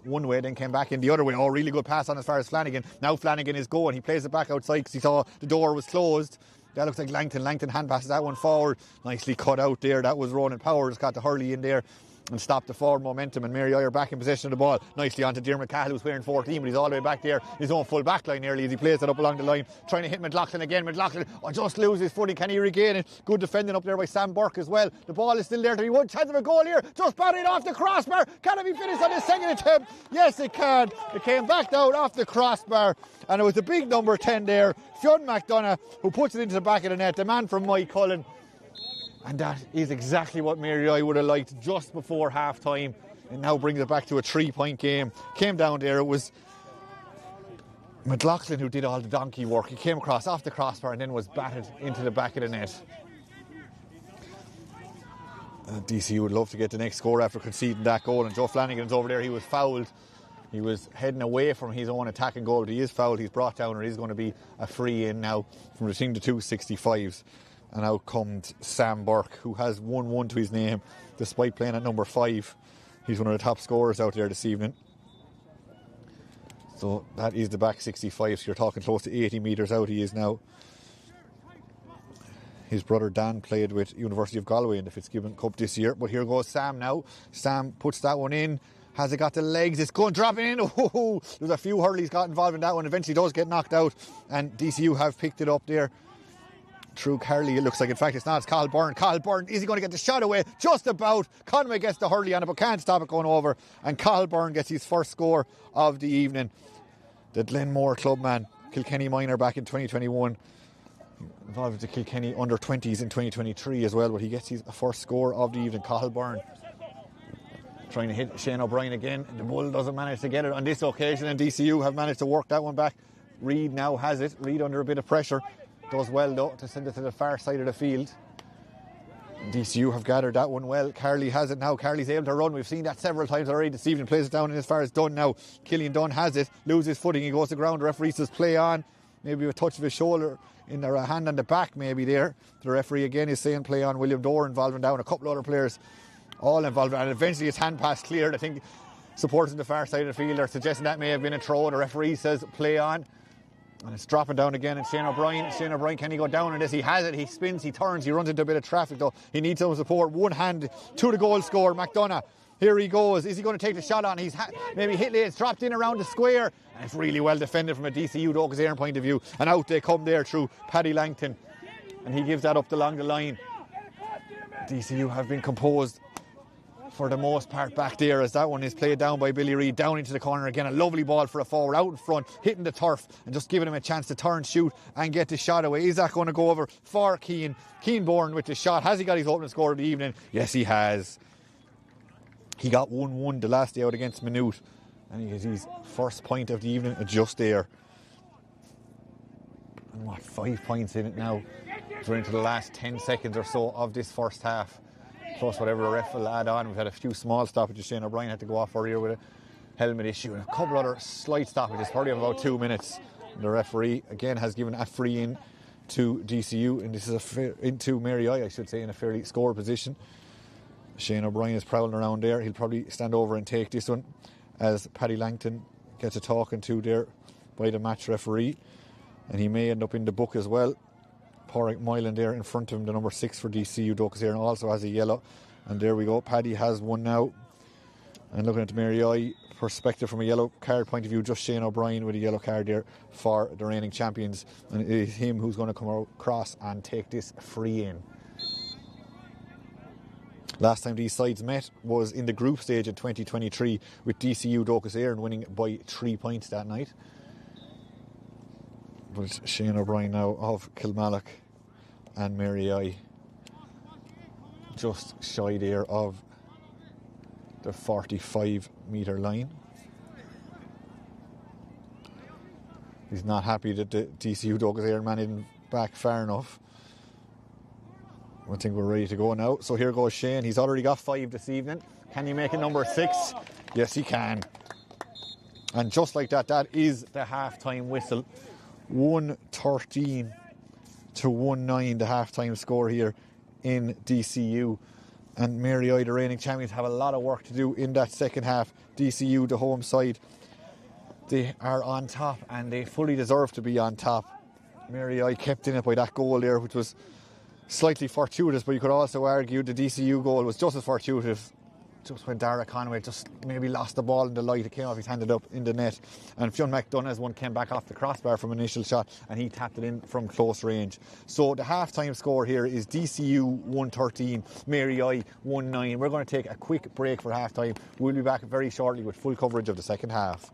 one way, then came back in the other way. Oh, really good pass on as far as Flanagan. Now Flanagan is going. He plays it back outside because he saw the door was closed. That looks like Langton. Langton hand passes that one forward. Nicely cut out there. That was Ronan Powers. Got the Hurley in there. and stop the forward momentum, and Mary I are back in possession of the ball. Nicely onto Dermot Cahill, who's wearing 14, but he's all the way back there, his own full back line nearly, as he plays it up along the line, trying to hit McLaughlin again. McLaughlin just loses his footing. Can he regain it? Good defending up there by Sam Burke as well. The ball is still there to be one chance of a goal here, just batting off the crossbar. Can it be finished on the second attempt? Yes, it can. It came back down off the crossbar, and it was the big number 10 there, Fionn McDonough, who puts it into the back of the net, the man from Mike Cullen. And that is exactly what Mary I would have liked just before half time. And now brings it back to a 3-point game. Came down there, it was McLaughlin who did all the donkey work. He came across off the crossbar and then was batted into the back of the net. DCU would love to get the next score after conceding that goal. And Joe Flanagan's over there, he was fouled. He was heading away from his own attacking goal, but he is fouled. He's brought down, and it is going to be a free in now from between the 265s. And out comes Sam Burke, who has 1-1 to his name, despite playing at number 5. He's one of the top scorers out there this evening. So that is the back 65, so you're talking close to 80 metres out he is now. His brother Dan played with University of Galway in the Fitzgibbon Cup this year. But here goes Sam now. Sam puts that one in. Has it got the legs? It's going dropping in. Oh, there's a few hurleys got involved in that one. Eventually does get knocked out. And DCU have picked it up there. Through Carley, it looks like. In fact, it's not. It's Cathal Byrne. Cathal Byrne, is he going to get the shot away? Just about. Conway gets the hurley on it, but can't stop it going over. And Cathal Byrne gets his first score of the evening. The Glenmore clubman, Kilkenny minor back in 2021. Involved with the Kilkenny under-20s in 2023 as well, but he gets his first score of the evening. Cathal Byrne trying to hit Shane O'Brien again. The Bull doesn't manage to get it on this occasion, and DCU have managed to work that one back. Reid now has it. Reid under a bit of pressure. Does well though to send it to the far side of the field. DCU have gathered that one well. Carley has it now. Carley's able to run. We've seen that several times already this evening. Plays it down in as far as Dunn now. Killian Dunn has it. Loses footing. He goes to ground. The referee says play on. Maybe a touch of his shoulder in there, a hand on the back maybe there. The referee again is saying play on. William Dorr involving down. A couple other players all involved. And eventually his hand pass cleared. I think supporters on the far side of the field are suggesting that may have been a throw. The referee says play on. And it's dropping down again, and Shane O'Brien, can he go down on this? He has it, he spins, he turns, he runs into a bit of traffic though. He needs some support. One hand to the goal scorer, McDonough. Here he goes. Is he going to take the shot on? He's maybe hit it. It's dropped in around the square. And it's really well defended from a DCU Dochas Éireann point of view. And out they come there through Paddy Langton. And he gives that up along the line. DCU have been composed for the most part back there, as that one is played down by Billy Reid, down into the corner again. A lovely ball for a forward out in front, hitting the turf and just giving him a chance to turn, shoot and get the shot away. Is that going to go over for Keane? Keane-Bourne with the shot. Has he got his opening score of the evening? Yes, he has. He got 1-1 the last day out against Maynooth, and he has his first point of the evening just there. And 5 points in it now. We're into the last 10 seconds or so of this first half, plus whatever the ref will add on. We've had a few small stoppages. Shane O'Brien had to go off earlier with a helmet issue, and a couple other slight stoppages, probably of about 2 minutes. The referee again has given a free in to DCU, and this is into Mary I should say, in a fairly score position. Shane O'Brien is prowling around there. He'll probably stand over and take this one, as Paddy Langton gets a talking to there by the match referee, and he may end up in the book as well. Pádraig Moylan there in front of him, the number 6 for DCU Dochas Éireann, also has a yellow. And there we go, Paddy has one now. And looking at the Mary I perspective from a yellow card point of view, just Shane O'Brien with a yellow card there for the reigning champions. And it is him who's going to come across and take this free in. Last time these sides met was in the group stage in 2023, with DCU Dochas Éireann winning by 3 points that night. But it's Shane O'Brien now of Kilmallock and Mary I, just shy there of the 45 metre line. He's not happy that the DCU Dochas Éireann man isn't back far enough. I think we're ready to go now. So here goes Shane. He's already got 5 this evening. Can he make it number 6? Yes, he can. And just like that, that is the half-time whistle. 113 to 1-9, the half-time score here in DCU. And Mary I, the reigning champions, have a lot of work to do in that second half. DCU, the home side, they are on top, and they fully deserve to be on top. Mary I kept in it by that goal there, which was slightly fortuitous, but you could also argue the DCU goal was just as fortuitous just when Dara Conway just maybe lost the ball in the light, it came off his hand up in the net, and Fionn McDonough's one came back off the crossbar from an initial shot and he tapped it in from close range. So the half-time score here is DCU 113, Mary I 1-9. We're going to take a quick break for half-time. We'll be back very shortly with full coverage of the second half.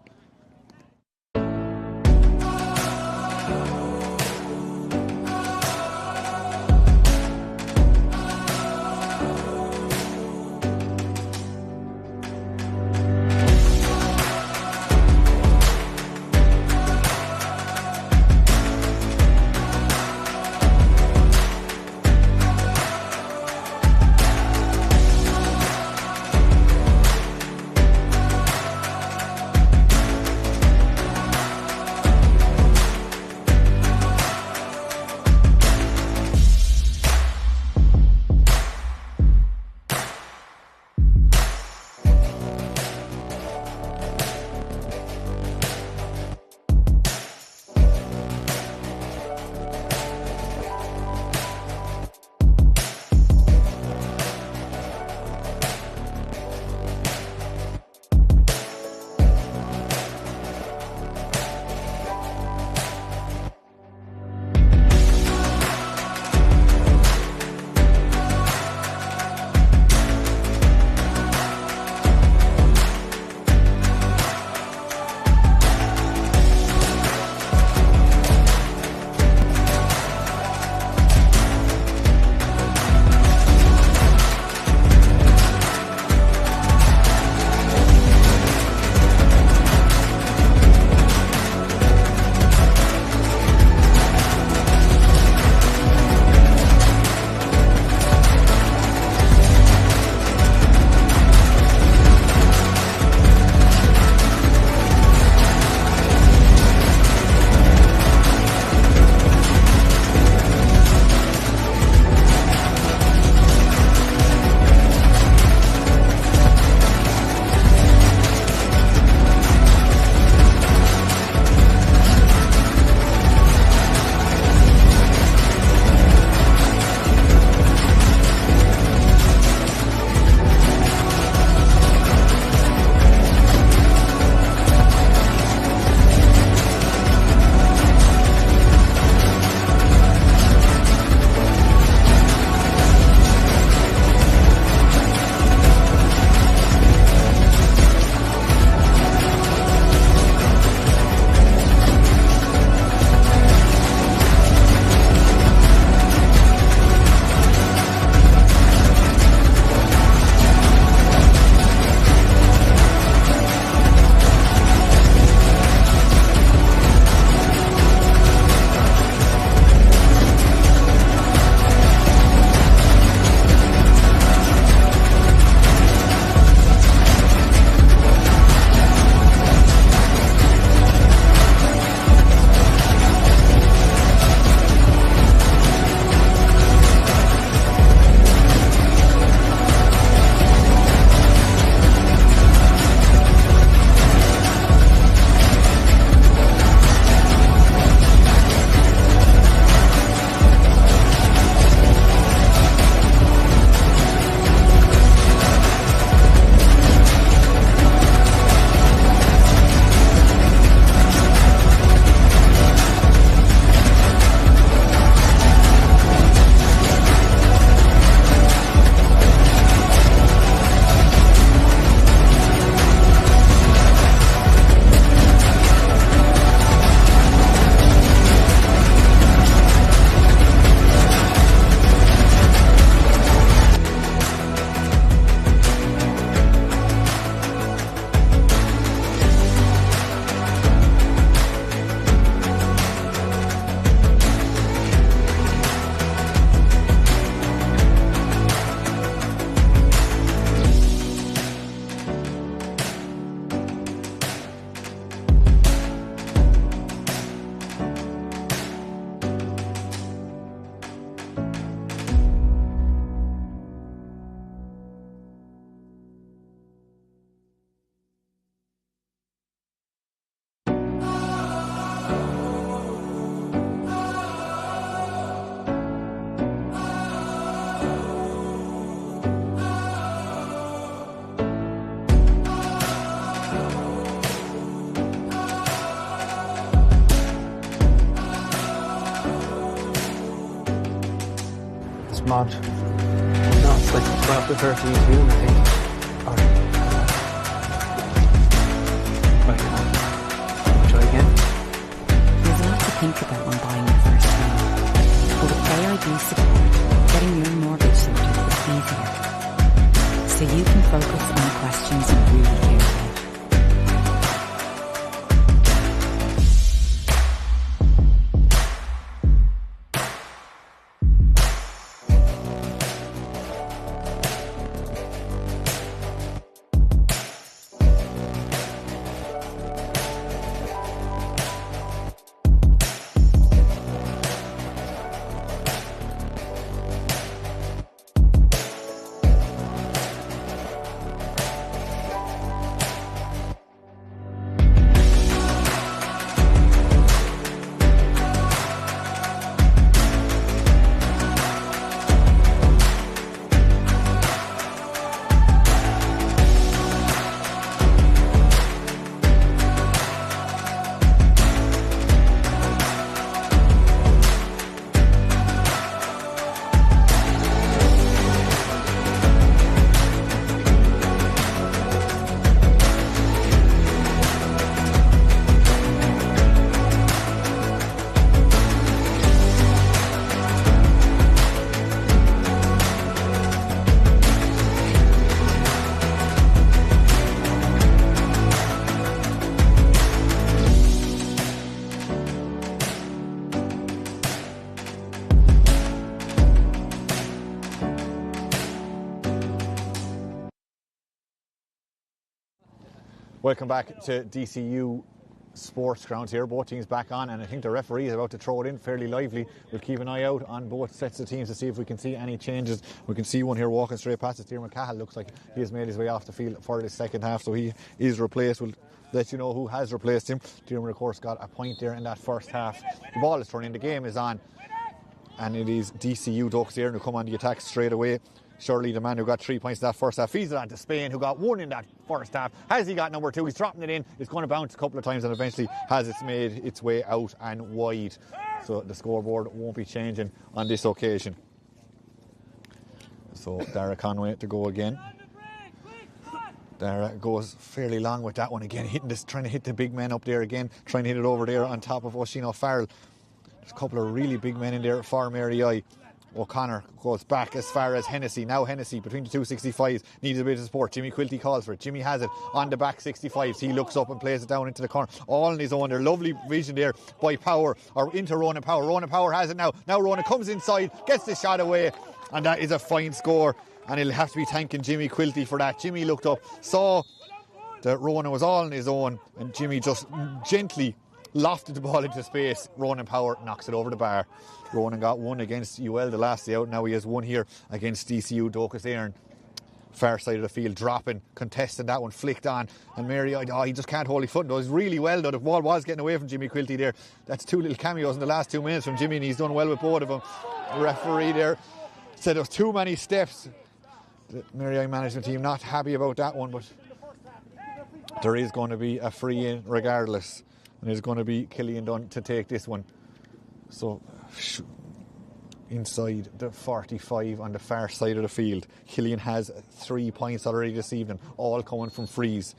odd. No, it's like 12 to 13 to you, I think. Or, right, try again. There's a lot to think about when buying your first home. But with AIB support, getting your mortgage sorted is easier. So you can focus on the questions you really care about. Welcome back to DCU Sports Grounds here. Both teams back on, and I think the referee is about to throw it in fairly lively. We'll keep an eye out on both sets of teams to see if we can see any changes. We can see one here walking straight past it. Diarmuid Cahill looks like he has made his way off the field for the second half, so he is replaced. We'll let you know who has replaced him. Diarmuid, of course, got a point there in that first half. The ball is thrown in, the game is on, and it is DCU Ducks here who come on the attack straight away. Surely the man who got 3 points in that first half feeds it on to Spain, who got 1 in that first half. Has he got number 2? He's dropping it in. It's going to bounce a couple of times and eventually has made its way out and wide. So the scoreboard won't be changing on this occasion. So Dara Conway to go again. Dara goes fairly long with that one again, trying to hit the big men up there again, trying to hit it over there on top of Oisin Farrell. There's a couple of really big men in there for Mary I. O'Connor goes back as far as Hennessy. Now Hennessy between the two 65s needs a bit of support. Jimmy Quilty calls for it. Jimmy has it on the back 65s. He looks up and plays it down into the corner. All on his own there. Lovely vision there by Power, or into Ronan Power. Ronan Power has it now. Now Ronan comes inside, gets the shot away, and that is a fine score. And he'll have to be thanking Jimmy Quilty for that. Jimmy looked up, saw that Ronan was all on his own, and Jimmy just gently lofted the ball into space. Ronan Power knocks it over the bar. Ronan got 1 against UL the last day out. Now he has 1 here against DCU Docus Éireann. Far side of the field, dropping, contesting that one, flicked on. And Mary, he just can't hold his foot. Does really well though. The ball was getting away from Jimmy Quilty there. That's 2 little cameos in the last 2 minutes from Jimmy, and he's done well with both of them. The referee there said there was too many steps. The Mary I management team not happy about that one, but there is going to be a free in regardless. And there's going to be Killian Dunn to take this one. So inside the 45 on the far side of the field, Killian has 3 points already this evening, all coming from frees.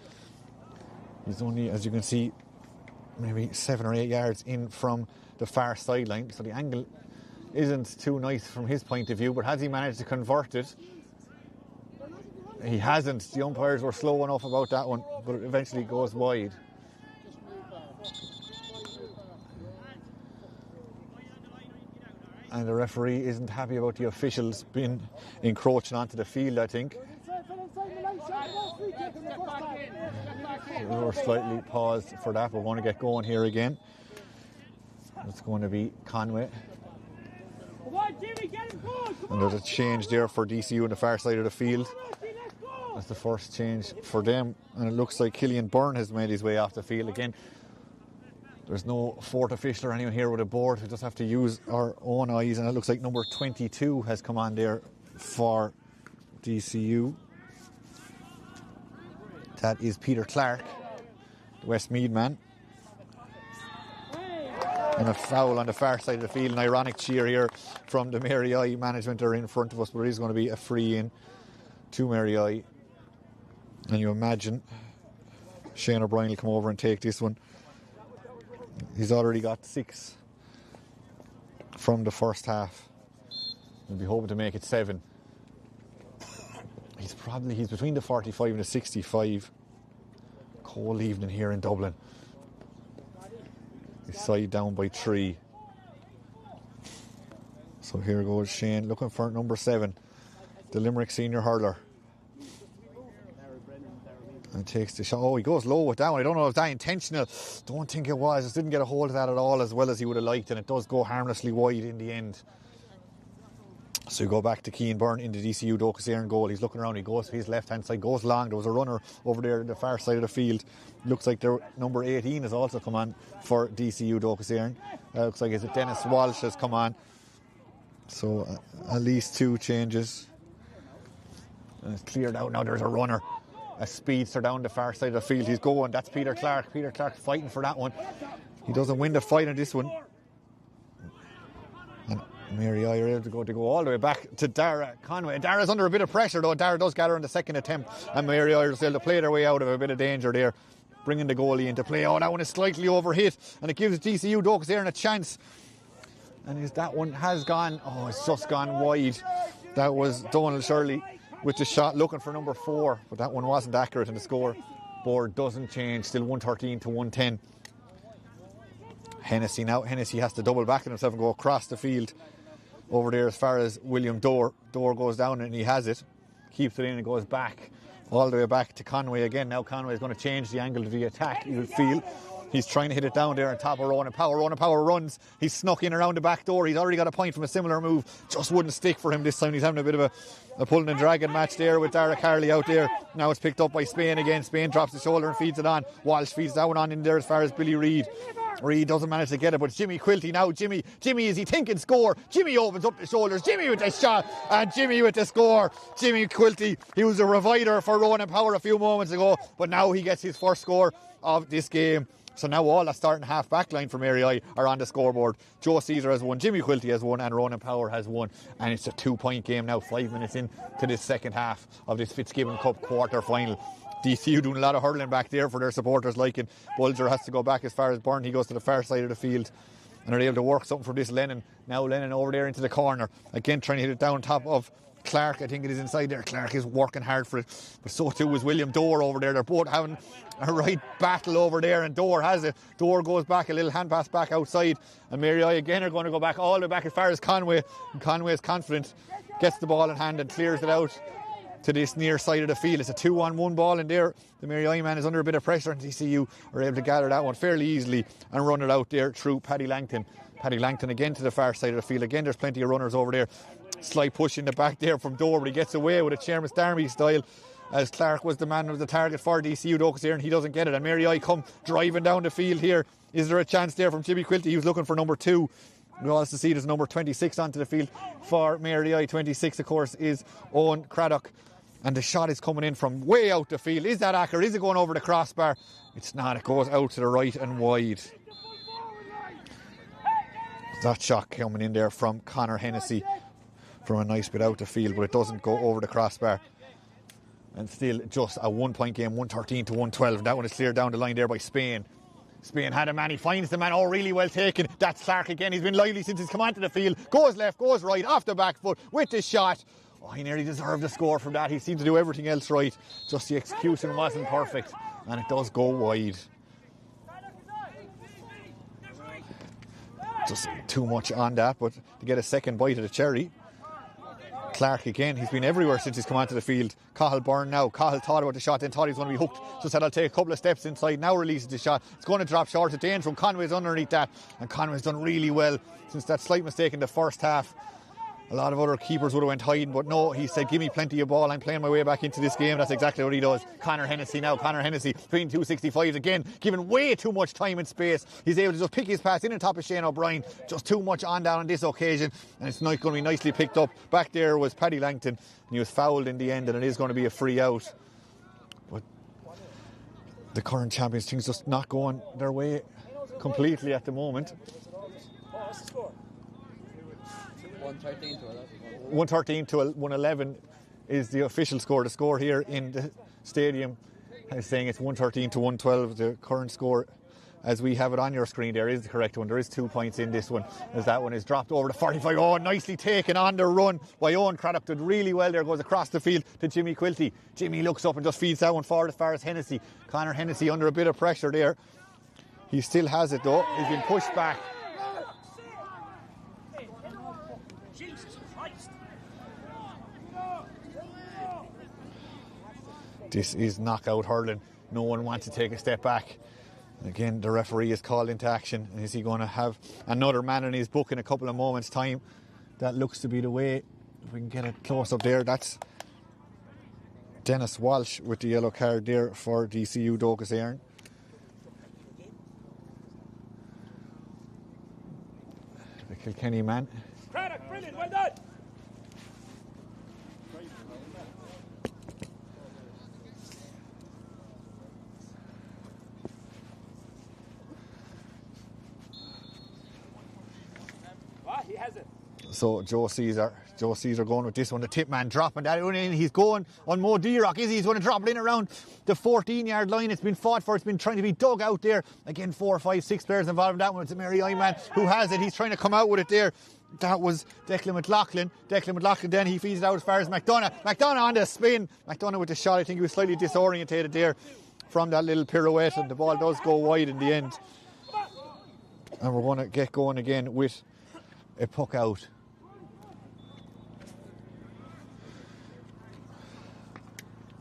He's only, as you can see, maybe 7 or 8 yards in from the far sideline, so the angle isn't too nice from his point of view, but has he managed to convert it? He hasn't. The umpires were slow enough about that one, but it eventually goes wide. And the referee isn't happy about the officials being encroaching onto the field, I think. We're slightly paused for that. We're going to get going here again. It's going to be Conway. And there's a change there for DCU on the far side of the field. That's the first change for them. And it looks like Killian Byrne has made his way off the field again. There's no fourth official or anyone here with a board. We just have to use our own eyes. And it looks like number 22 has come on there for DCU. That is Peter Clark, the Westmead man. And a foul on the far side of the field. An ironic cheer here from the Mary I management are in front of us, but it is going to be a free in to Mary I. And you imagine Shane O'Brien will come over and take this one. He's already got 6 from the first half. We'll be hoping to make it 7. He's between the 45 and the 65. Cold evening here in Dublin. His side down by 3. So here goes Shane looking for number 7, the Limerick senior hurler. And takes the shot. Oh, he goes low with that one. I don't know if that intentional. Don't think it was. Just didn't get a hold of that at all as well as he would have liked, and it does go harmlessly wide in the end. So you go back to Keane Byrne in the DCU Docus Éireann goal. He's looking around. He goes to his left-hand side, goes long. There was a runner over there at the far side of the field. Looks like their number 18 has also come on for DCU Docus Éireann. Looks like it's Dennis Walsh has come on. So at least 2 changes. And it's cleared out now. There's a runner. A speedster down the far side of the field. He's going. That's Peter Clark. Peter Clark fighting for that one. He doesn't win the fight on this one. And Mary I are able to go all the way back to Dara Conway. Dara's under a bit of pressure though. Dara does gather in the second attempt. And Mary I are able to play their way out of a bit of danger there. Bringing the goalie into play. Oh, that one is slightly overhit. And it gives DCU Docus Éireann a chance. And that one has gone. Oh, it's just gone wide. That was Donald Shirley with the shot looking for number 4, but that one wasn't accurate, and the score board doesn't change. Still 113 to 110. Hennessy now. Hennessy has to double back on himself and go across the field over there as far as William Dorr. Dorr goes down and he has it. Keeps it in and goes back all the way back to Conway again. Now Conway is going to change the angle of the attack, you would feel. He's trying to hit it down there on top of Ronan Power. Ronan Power runs. He's snuck in around the back door. He's already got a point from a similar move. Just wouldn't stick for him this time. He's having a bit of a pulling and dragging match there with Dara Carley out there. Now it's picked up by Spain again. Spain drops the shoulder and feeds it on. Walsh feeds that one on in there as far as Billy Reid. Reid doesn't manage to get it, but Jimmy Quilty now. Jimmy, is he thinking score? Jimmy opens up the shoulders. Jimmy with the shot and Jimmy with the score. Jimmy Quilty, he was a revider for Ronan Power a few moments ago, but now he gets his first score of this game. So now all that starting half back line for Mary I are on the scoreboard. Joe Caesar has won, Jimmy Quilty has won, and Ronan Power has won. And it's a 2-point game now, 5 minutes into this second half of this Fitzgibbon Cup Quarter Final. DCU doing a lot of hurling back there for their supporters liking. Bulger has to go back as far as Byrne. He goes to the far side of the field. And they're able to work something for this Lennon. Now Lennon over there into the corner. Again trying to hit it down top of Clark. I think it is inside there. Clark is working hard for it. But so too is William Dorr over there. They're both having a right battle over there, and Dorr has it. Dorr goes back, a little hand pass back outside. And Mary I again are going to go back all the way back as far as Conway. And Conway is confident. Gets the ball in hand and clears it out to this near side of the field. It's a 2-on-1 ball in there. The Mary I man is under a bit of pressure, and DCU are able to gather that one fairly easily and run it out there through Paddy Langton. Paddy Langton again to the far side of the field. Again, there's plenty of runners over there. Slight push in the back there from Dorr, but he gets away with a Seamus Darby style, as Clark was the man of the target for DCU Docus Éireann, and he doesn't get it. And Mary I come driving down the field here. Is there a chance there from Jimmy Quilty? He was looking for number 2. We also see there's number 26 onto the field for Mary I. 26, of course, is Owen Craddock. And the shot is coming in from way out the field. Is that accurate? Is it going over the crossbar? It's not. It goes out to the right and wide. That shot coming in there from Conor Hennessy from a nice bit out the field, but it doesn't go over the crossbar. And still just a 1-point game, 113 to 112. And that one is cleared down the line there by Spain. Spain had a man, he finds the man, oh really well taken. That's Clark again, he's been lively since he's come onto the field. Goes left, goes right, off the back foot with the shot. Oh, he nearly deserved a score from that. He seemed to do everything else right. Just the execution wasn't perfect. And it does go wide. Just too much on that, but to get a second bite of the cherry. Clark again, he's been everywhere since he's come onto the field. Cahill Byrne now. Cahill thought about the shot, then thought he was going to be hooked. Just said, I'll take a couple of steps inside. Now releases the shot. It's going to drop short at danger from Conway's underneath that. And Conway's done really well since that slight mistake in the first half. A lot of other keepers would have went hiding, but no, he said, give me plenty of ball. I'm playing my way back into this game. That's exactly what he does. Conor Hennessy now. Conor Hennessy between 265s again, given way too much time and space. He's able to just pick his pass in on top of Shane O'Brien. Just too much on down on this occasion, and it's not going to be nicely picked up. Back there was Paddy Langton, and he was fouled in the end, and it is going to be a free out. But the current champions, things just not going their way completely at the moment. What's the score? 113 to 11. 113 to 111 is the official score. The score here in the stadium is saying it's 113 to 112. The current score, as we have it on your screen there, is the correct one. There is 2 points in this one, as that one is dropped over the 45. Oh, nicely taken on the run by Owen Craddock. Did really well there. Goes across the field to Jimmy Quilty. Jimmy looks up and just feeds that one forward as far as Hennessy. Conor Hennessy under a bit of pressure there. He still has it though. He's been pushed back. Jesus Christ. This is knockout hurling. No one wants to take a step back. Again, the referee is called into action. And is he going to have another man in his book in a couple of moments' time? That looks to be the way. If we can get it close up there, that's Dennis Walsh with the yellow card there for DCU Docus Éireann. The Kilkenny man. Craddock, brilliant, well done. What? He has it. So Joe Caesar going with this one. The tip man dropping that one in. He's going on Mo Derock. He's going to drop it in around the 14-yard line. It's been fought for. It's been trying to be dug out there. Again, 4, 5, 6 players involved in that one. It's a Mary man who has it. He's trying to come out with it there. That was Declan McLaughlin. Declan McLaughlin then he feeds it out as far as McDonough. McDonough on the spin. McDonough with the shot. I think he was slightly disorientated there from that little pirouette, and the ball does go wide in the end. And we're going to get going again with a puck out.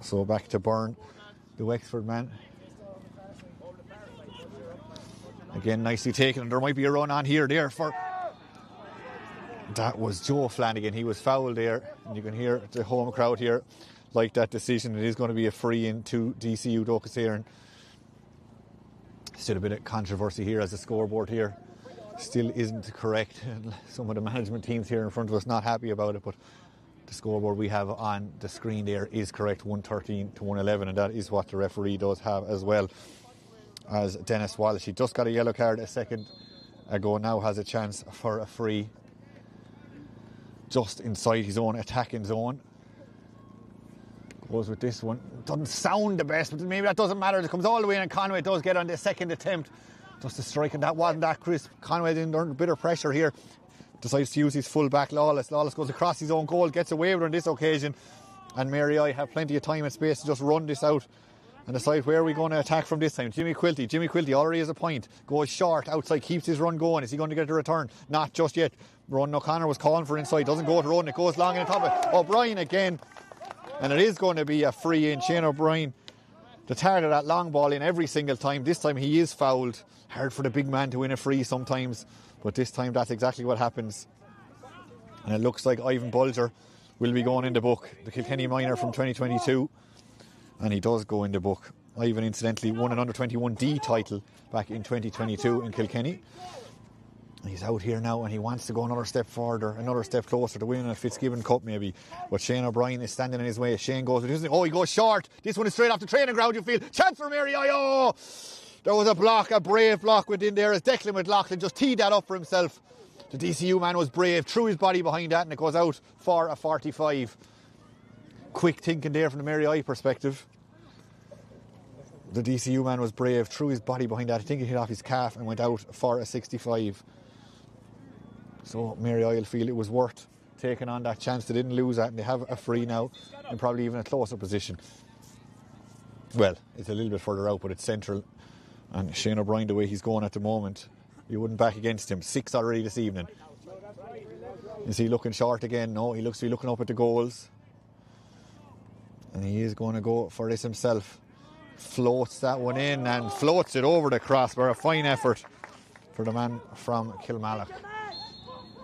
So back to Byrne, the Wexford man. Again, nicely taken, and there might be a run on here there for... That was Joe Flanagan. He was fouled there, and you can hear the home crowd here like that decision. It is going to be a free in to DCU Docus Éireann. Still a bit of controversy here as the scoreboard here still isn't correct. Some of the management teams here in front of us not happy about it, but the scoreboard we have on the screen there is correct, 113 to 111, and that is what the referee does have as well as Dennis Walsh. He just got a yellow card a second ago, now has a chance for a free just inside his own attacking zone. Goes with this one. Doesn't sound the best, but maybe that doesn't matter. It comes all the way in, and Conway does get on the second attempt. Just a strike, and that wasn't that crisp. Conway under a bit of pressure here. Decides to use his full back, Lawless. Lawless goes across his own goal, gets away with it on this occasion. And Mary I have plenty of time and space to just run this out and decide where we're going to attack from this time. Jimmy Quilty already has a point. Goes short, outside, keeps his run going. Is he going to get the return? Not just yet. Ron O'Connor was calling for inside. Doesn't go to run. It goes long in the top of it. O'Brien again. And it is going to be a free in. Shane O'Brien, the target of that long ball in every single time. This time he is fouled. Hard for the big man to win a free sometimes, but this time that's exactly what happens. And it looks like Ivan Bulger will be going in the book, the Kilkenny minor from 2022, and he does go in the book. Ivan incidentally won an under-21D title back in 2022 in Kilkenny. He's out here now and he wants to go another step further, another step closer to winning a Fitzgibbon Cup maybe. But Shane O'Brien is standing in his way. Shane goes with his... Oh, he goes short. This one is straight off the training ground, you feel. Chance for Mary. Oh! There was a block, a brave block within there as Declan McLaughlin just teed that up for himself. The DCU man was brave, threw his body behind that, and it goes out for a 45. Quick thinking there from the Mary I perspective. The DCU man was brave, threw his body behind that. I think he hit off his calf and went out for a 65. So Mary I will feel it was worth taking on that chance. They didn't lose that, and they have a free now and probably even a closer position. Well, it's a little bit further out, but it's central. And Shane O'Brien, the way he's going at the moment, you wouldn't back against him. 6 already this evening. Is he looking short again? No, he looks to be looking up at the goals. And he is going to go for this himself. Floats that one in and floats it over the crossbar. A fine effort for the man from Kilmallock.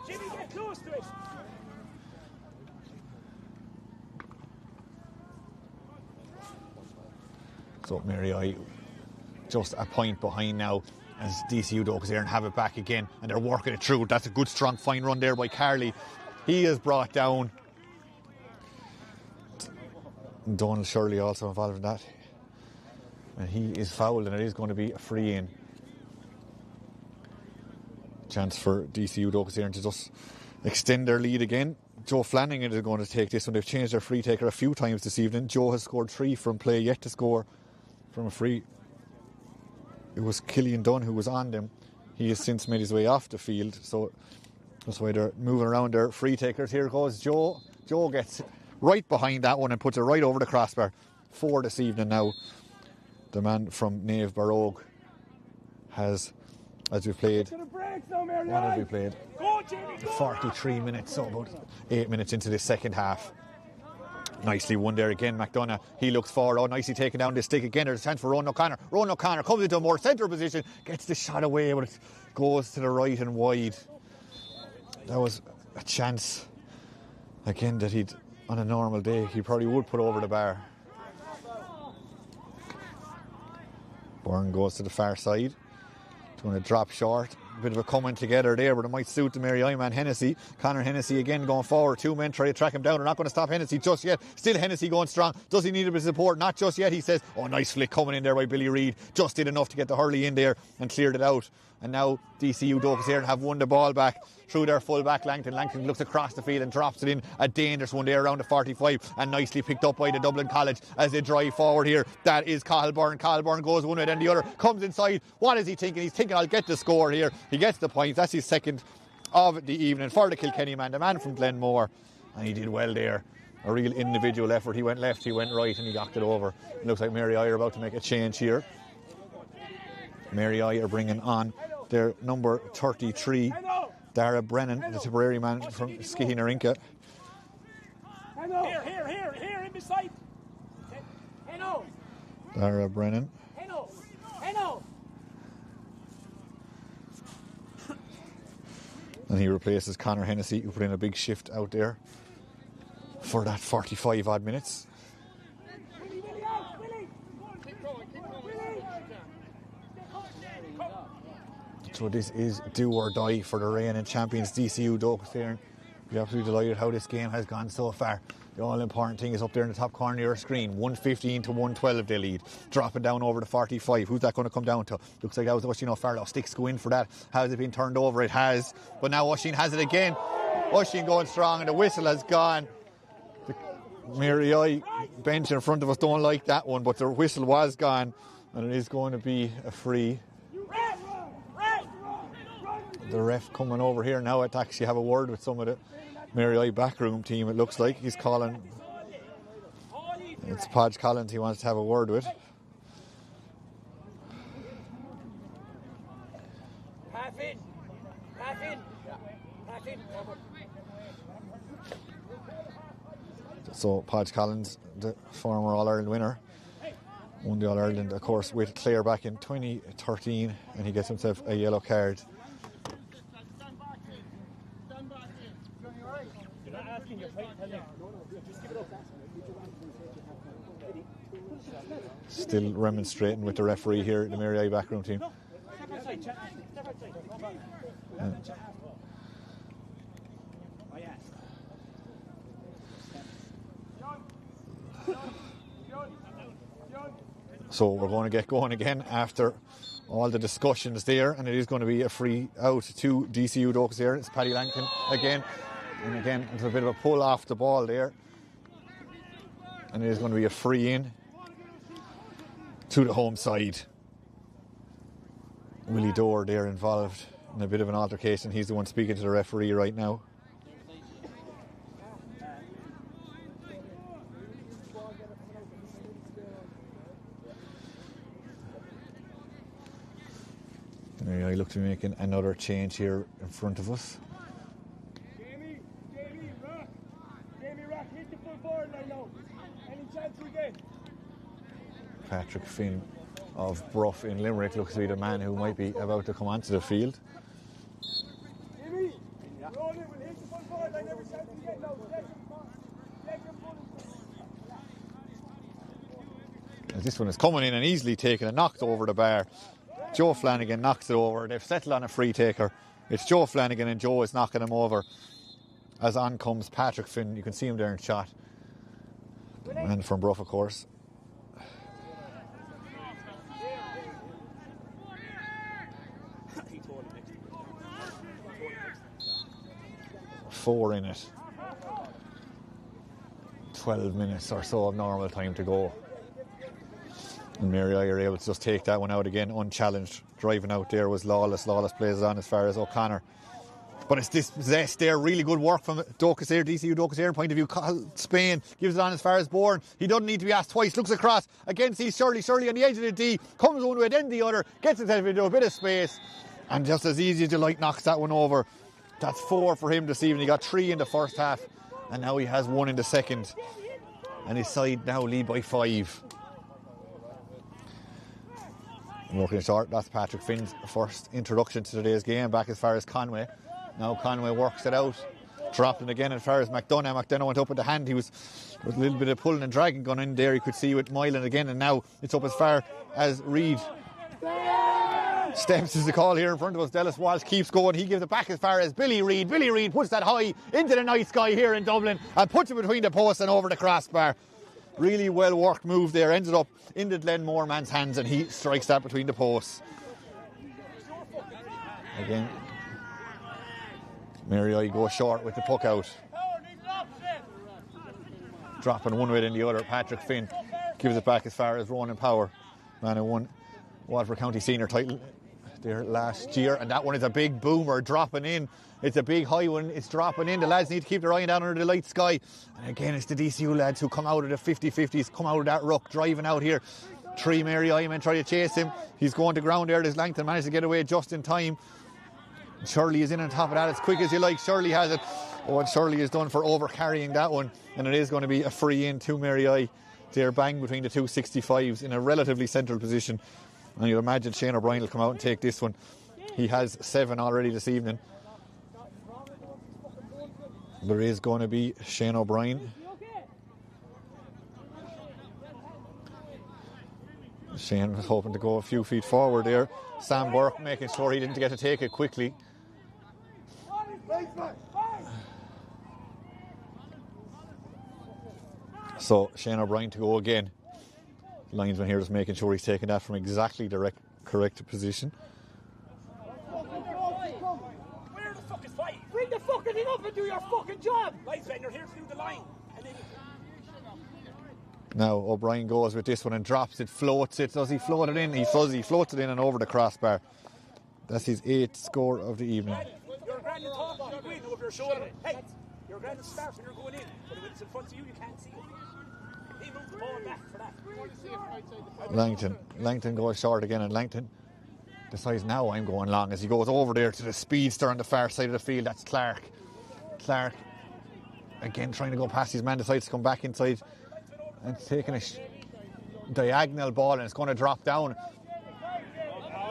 Jimmy, get close to it. So Mary I just a point behind now as DCU Docus Éireann have it back again and they're working it through. That's a good strong fine run there by Carley. He is brought down. And Donald Shirley also involved in that. And he is fouled and it is going to be a free in. Chance for DCU Docus here to just extend their lead again. Joe Flanagan is going to take this one. They've changed their free taker a few times this evening. Joe has scored 3 from play, yet to score from a free. It was Killian Dunn who was on them. He has since made his way off the field, so that's why they're moving around their free takers. Here goes Joe. Joe gets right behind that one and puts it right over the crossbar. 4 this evening now. The man from Nave Barogue has, as we played, what have we played? 43 minutes, so about 8 minutes into the second half. Nicely won there again, McDonough. He looks forward. Oh, nicely taking down the stick again. There's a chance for Ronan O'Connor. Ronan O'Connor comes into a more centre position, gets the shot away, but it goes to the right and wide. That was a chance, again, that he'd, on a normal day, he probably would put over the bar. Byrne goes to the far side. It's going to drop short. A bit of a coming together there, but it might suit the Mary I man, Hennessy. Conor Hennessy again going forward. 2 men try to track him down. They're not going to stop Hennessy just yet. Still Hennessy going strong. Does he need a bit of support? Not just yet, he says. Oh, nice flick coming in there by Billy Reid. Just did enough to get the hurley in there and cleared it out. And now DCU Docus here and have won the ball back through their full back, Langton. Langton looks across the field and drops it in. A dangerous one there around the 45 and nicely picked up by the Dublin College as they drive forward here. That is Cathal Byrne. Cathal Byrne goes one way and the other. Comes inside. What is he thinking? He's thinking, I'll get the score here. He gets the points. That's his second of the evening for the Kilkenny man, the man from Glenmore. And he did well there. A real individual effort. He went left, he went right, and he knocked it over. It looks like Mary I are about to make a change here. Mary I are bringing on their number 33, Dara Brennan, the Tipperary man from Skihinarinka. Here, in beside. Dara Brennan. And he replaces Conor Hennessy, who put in a big shift out there for that 45 odd minutes. So this is do or die for the reigning champions DCU Docus here. We're absolutely delighted how this game has gone so far. The all important thing is up there in the top corner of your screen. 115 to 112 they lead. Dropping down over the 45. Who's that going to come down to? Looks like that was Oisin O'Farrell. Sticks go in for that. Has it been turned over? It has. But now Oisin has it again. Oisin going strong and the whistle has gone. The Mary I bench in front of us don't like that one, but the whistle was gone and it is going to be a free. The ref coming over here now to actually have a word with some of the Mary I backroom team. It looks like he's calling. It's Podge Collins he wants to have a word with. Half in. So Podge Collins, the former All-Ireland winner, won the All-Ireland, of course, with Clare back in 2013, and he gets himself a yellow card. Still remonstrating with the referee here at the Mary I backroom team. So we're going to get going again after all the discussions there, and it is going to be a free out to DCU Docus here. It's Paddy Langton again, and again it's a bit of a pull off the ball there, and it is going to be a free in to the home side. Willie Dorr there involved in a bit of an altercation. He's the one speaking to the referee right now. I look to be making another change here in front of us. Jamie, Rock, hit the full forward line now. Any chance we get? Patrick Finn of Bruff in Limerick looks to be the man who might be about to come onto the field. Jimmy, roll it, we'll hit the full forward line every chance we get now. This one is coming in and easily taken and knocked over the bar. Joe Flanagan knocks it over. They've settled on a free taker. It's Joe Flanagan and Joe is knocking him over. As on comes Patrick Finn. You can see him there in shot. The man from Bruff, of course. 4 in it. 12 minutes or so of normal time to go. And Mary I are able to just take that one out again, unchallenged. Driving out there was Lawless. Lawless plays on as far as O'Connor. But it's dispossessed there. Really good work from DCU Docus Air point of view. Spain gives it on as far as Bourne. He doesn't need to be asked twice. Looks across. Again sees Shirley. Shirley on the edge of the D. Comes one way, then the other. Gets himself into a bit of space. And just as easy as Delight knocks that one over. That's 4 for him this evening. He got 3 in the first half. And now he has 1 in the second. And his side now lead by 5. Working short. That's Patrick Finn's first introduction to today's game. Back as far as Conway. Now Conway works it out. Dropping again as far as McDonough. McDonough went up with the hand. There was a little bit of pulling and dragging going in there. You could see with Moylan again. And now it's up as far as Reid. Steps is the call here in front of us. Dallas Walsh keeps going. He gives it back as far as Billy Reid. Billy Reid puts that high into the night sky here in Dublin and puts it between the posts and over the crossbar. Really well worked move there. Ended up in the Glenmore man's hands and he strikes that between the posts. Again, Mary I go short with the puck out. Dropping one way and the other. Patrick Finn gives it back as far as Ronan Power. Man who won Waterford County Senior title there last year, and that one is a big boomer dropping in. It's a big high one, it's dropping in. The lads need to keep their eye down under the light sky, and again it's the DCU lads who come out of the 50-50s, come out of that ruck, driving out here. 3 Mary I men try to chase him. He's going to ground there. There's Langton managed to get away just in time. Shirley is in on top of that as quick as you like. Shirley has it. Oh, and Shirley is done for over carrying that one, and it is going to be a free in to Mary I. They're bang between the two 65s in a relatively central position. And you'd imagine Shane O'Brien will come out and take this one. He has 7 already this evening. There is going to be Shane O'Brien. Shane was hoping to go a few feet forward there. Sam Burke making sure he didn't get to take it quickly. So Shane O'Brien to go again. Linesman here just making sure he's taking that from exactly the correct position. Where the fuck is 5? Bring the fucking thing up and do your fucking job! Linesman, you're here to do the line. Now O'Brien goes with this one and drops it, floats it. Does he float it in? He does. He floats it in and over the crossbar. That's his 8th score of the evening. You're grand to talk, you're going over your shoulder. Hey, you're grand to start when you're going in. But when it's in front of you, you can't see it. He moves the ball back for that. Langton goes short again, and Langton decides now I'm going long as he goes over there to the speedster on the far side of the field. That's Clark. Clark again trying to go past his man, decides to come back inside and taking a diagonal ball, and it's going to drop down.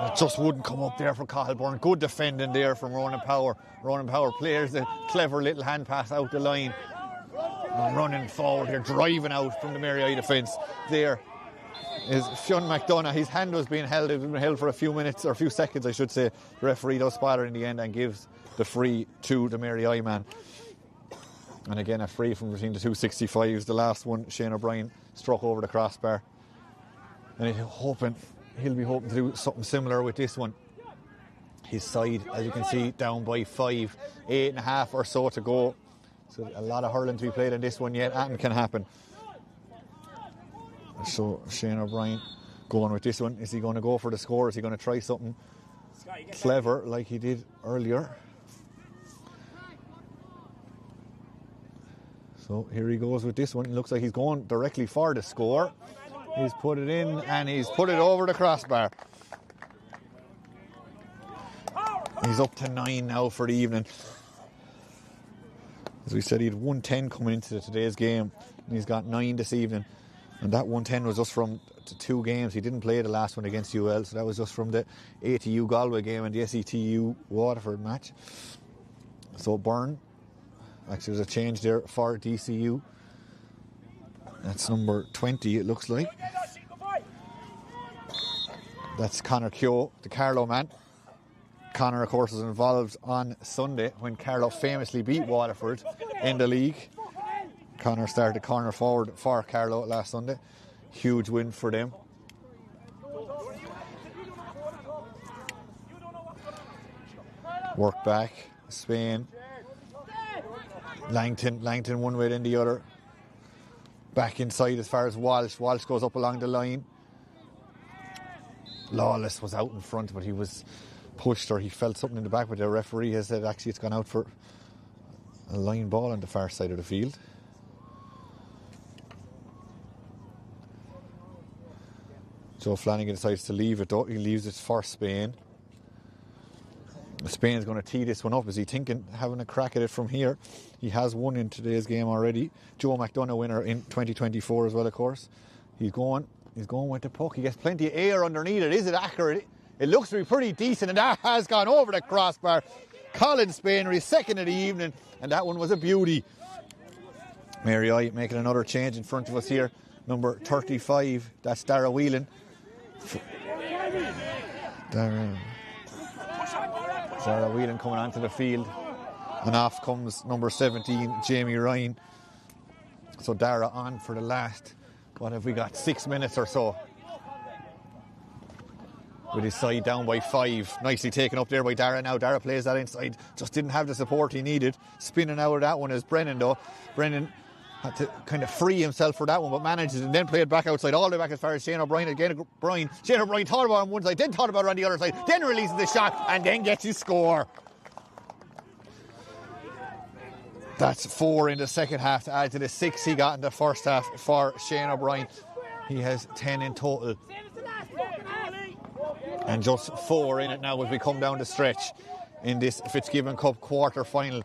It just wouldn't come up there for Cahill. Good defending there from Ronan Power. Ronan Power plays a clever little hand pass out the line. And running forward here, driving out from the Mary I defence. There is Fionn McDonough. His hand was being held. It was being held for a few minutes, or a few seconds, I should say. The referee does spot it in the end and gives the free to the Mary I man. And again, a free from between the two 65s. The last one, Shane O'Brien struck over the crossbar. And he'll be hoping to do something similar with this one. His side, as you can see, down by 5, 8.5 or so to go. So a lot of hurling to be played in this one yet, and can happen. So Shane O'Brien going with this one. Is he going to go for the score? Is he going to try something clever like he did earlier? So here he goes with this one. It looks like he's going directly for the score. He's put it in and he's put it over the crossbar. He's up to 9 now for the evening. As we said, he had 110 coming into today's game, and he's got 9 this evening. And that 110 was just from the 2 games. He didn't play the last one against UL, so that was just from the ATU Galway game and the SETU Waterford match. So Byrne, actually there's a change there for DCU. That's number 20, it looks like. That's Conor Keogh, the Carlow man. Conor, of course, was involved on Sunday when Carlow famously beat Waterford in the league. Conor started corner forward for Carlow last Sunday. Huge win for them. Work back, Spain. Langton one way then the other. Back inside as far as Walsh. Walsh goes up along the line. Lawless was out in front, but he was pushed, or he felt something in the back, but the referee has said actually it's gone out for a line ball on the far side of the field. Joe Flanagan decides to leave it though. He leaves it for Spain. Spain's going to tee this one up. Is he thinking having a crack at it from here? He has won in today's game already. Joe McDonough winner in 2024 as well, of course. He's going with the puck. He gets plenty of air underneath it. Is it accurate? It looks to be pretty decent, and that has gone over the crossbar. Colin Spain, his second of the evening, and that one was a beauty. Mary I making another change in front of us here. Number 35, that's Dara Whelan. Dara Whelan coming onto the field, and off comes number 17, Jamie Ryan. So Dara on for the last, what have we got, 6 minutes or so. With his side down by 5. Nicely taken up there by Dara now. Dara plays that inside. Just didn't have the support he needed. Spinning out of that one is Brennan though. Brennan had to kind of free himself for that one, but managed it and then played back outside all the way back as far as Shane O'Brien. Again, Shane O'Brien thought about it on one side, then thought about it on the other side, then releases the shot and then gets his score. That's 4 in the second half to add to the 6 he got in the first half for Shane O'Brien. He has 10 in total. And just 4 in it now as we come down the stretch in this Fitzgibbon Cup Quarter Final.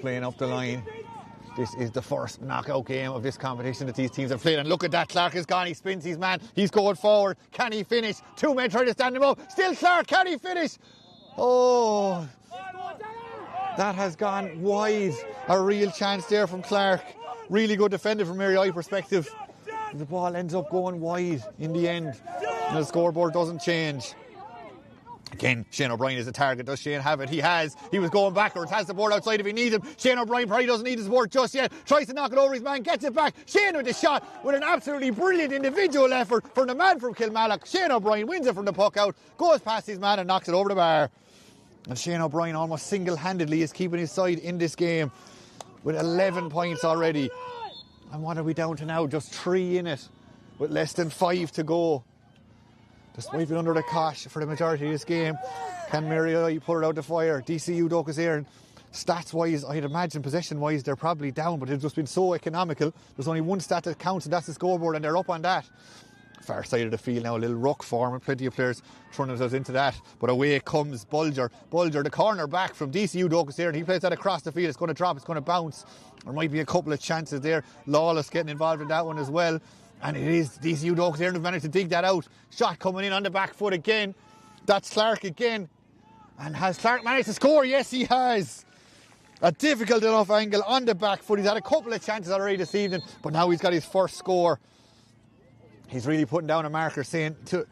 Playing up the line. This is the first knockout game of this competition that these teams have played. And look at that, Clark is gone, he spins his man, he's going forward. Can he finish? 2 men trying to stand him up. Still Clark, can he finish? Oh, that has gone wide. A real chance there from Clark. Really good defender from Mary I perspective. The ball ends up going wide in the end. And the scoreboard doesn't change. Again, Shane O'Brien is a target. Does Shane have it? He has. He was going backwards. Has the board outside if he needs him. Shane O'Brien probably doesn't need his board just yet. Tries to knock it over his man. Gets it back. Shane with the shot with an absolutely brilliant individual effort from the man from Kilmallock. Shane O'Brien wins it from the puck out. Goes past his man and knocks it over the bar. And Shane O'Brien almost single-handedly is keeping his side in this game with 11 points already. And what are we down to now? Just 3 in it with less than 5 to go. Despite being under the cosh for the majority of this game, can Mary I pull it out the fire? DCU Docus Éireann, stats-wise, I'd imagine possession-wise, they're probably down, but it's just been so economical. There's only one stat that counts, and that's the scoreboard, and they're up on that. Far side of the field now, a little ruck form, and plenty of players throwing themselves into that. But away comes Bulger. Bulger, the corner back from DCU Docus Éireann. He plays that across the field. It's going to drop, it's going to bounce. There might be a couple of chances there. Lawless getting involved in that one as well. And it is DCU Docus Éireann have managed to dig that out. Shot coming in on the back foot again. That's Clark again. And has Clark managed to score? Yes, he has. A difficult enough angle on the back foot. He's had a couple of chances already this evening, but now he's got his first score. He's really putting down a marker, saying to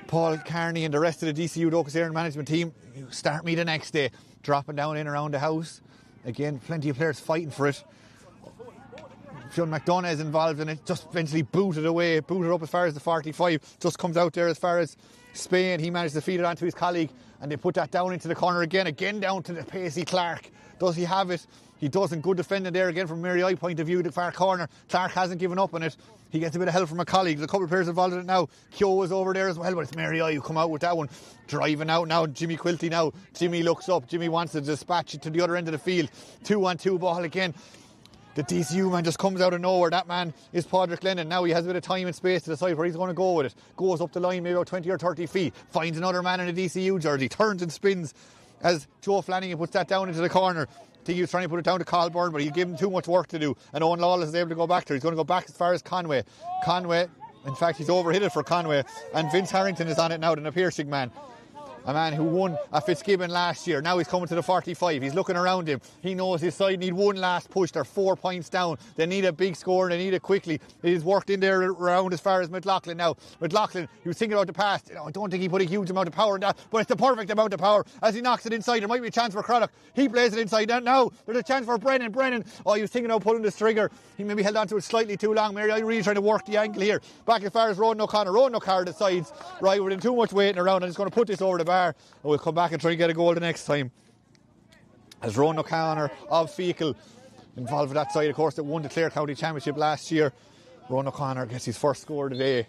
Paul Carney and the rest of the DCU Docus Éireann management team, you start me the next day. Dropping down in around the house. Again, plenty of players fighting for it. Fionn McDonough is involved in it, just eventually booted away, booted up as far as the 45, just comes out there as far as Spain. He managed to feed it onto his colleague, and they put that down into the corner again down to the pacey Clark. Does he have it? He doesn't. Good defending there again from Mary I point of view, the far corner. Clark hasn't given up on it. He gets a bit of help from a colleague. There's a couple of players involved in it now. Kyo is over there as well, but it's Mary I who come out with that one. Driving out now, Jimmy Quilty now. Jimmy looks up. Jimmy wants to dispatch it to the other end of the field. 2-on-2 ball again. The DCU man just comes out of nowhere. That man is Padraig Lennon. Now he has a bit of time and space to decide where he's going to go with it. Goes up the line maybe about 20 or 30 feet. Finds another man in a DCU jersey. Turns and spins as Joe Flanagan puts that down into the corner. I think he was trying to put it down to Colburn, but he gave him too much work to do. And Owen Lawless is able to go back there. He's going to go back as far as Conway. In fact, he's overhit it for Conway. And Vince Harrington is on it now, the Napiershig man. A man who won a Fitzgibbon last year. Now he's coming to the 45. He's looking around him. He knows his side need one last push. They're 4 points down. They need a big score and they need it quickly. He's worked in there around as far as McLaughlin now. McLaughlin, he was thinking about the past. I don't think he put a huge amount of power in that, but it's the perfect amount of power as he knocks it inside. There might be a chance for Craddock. He plays it inside. Now there's a chance for Brennan. He was thinking about pulling the trigger. He maybe held on to it slightly too long. Mary I really trying to work the angle here. Back as far as Ronan O'Connor. Ronan O'Connor decides, right, we're in too much waiting around. I'm just going to put this over the bar and we'll come back and try and get a goal the next time. as Ronan O'Connor of Feakle involved with that side, of course, that won the Clare County Championship last year. Ronan O'Connor gets his first score today.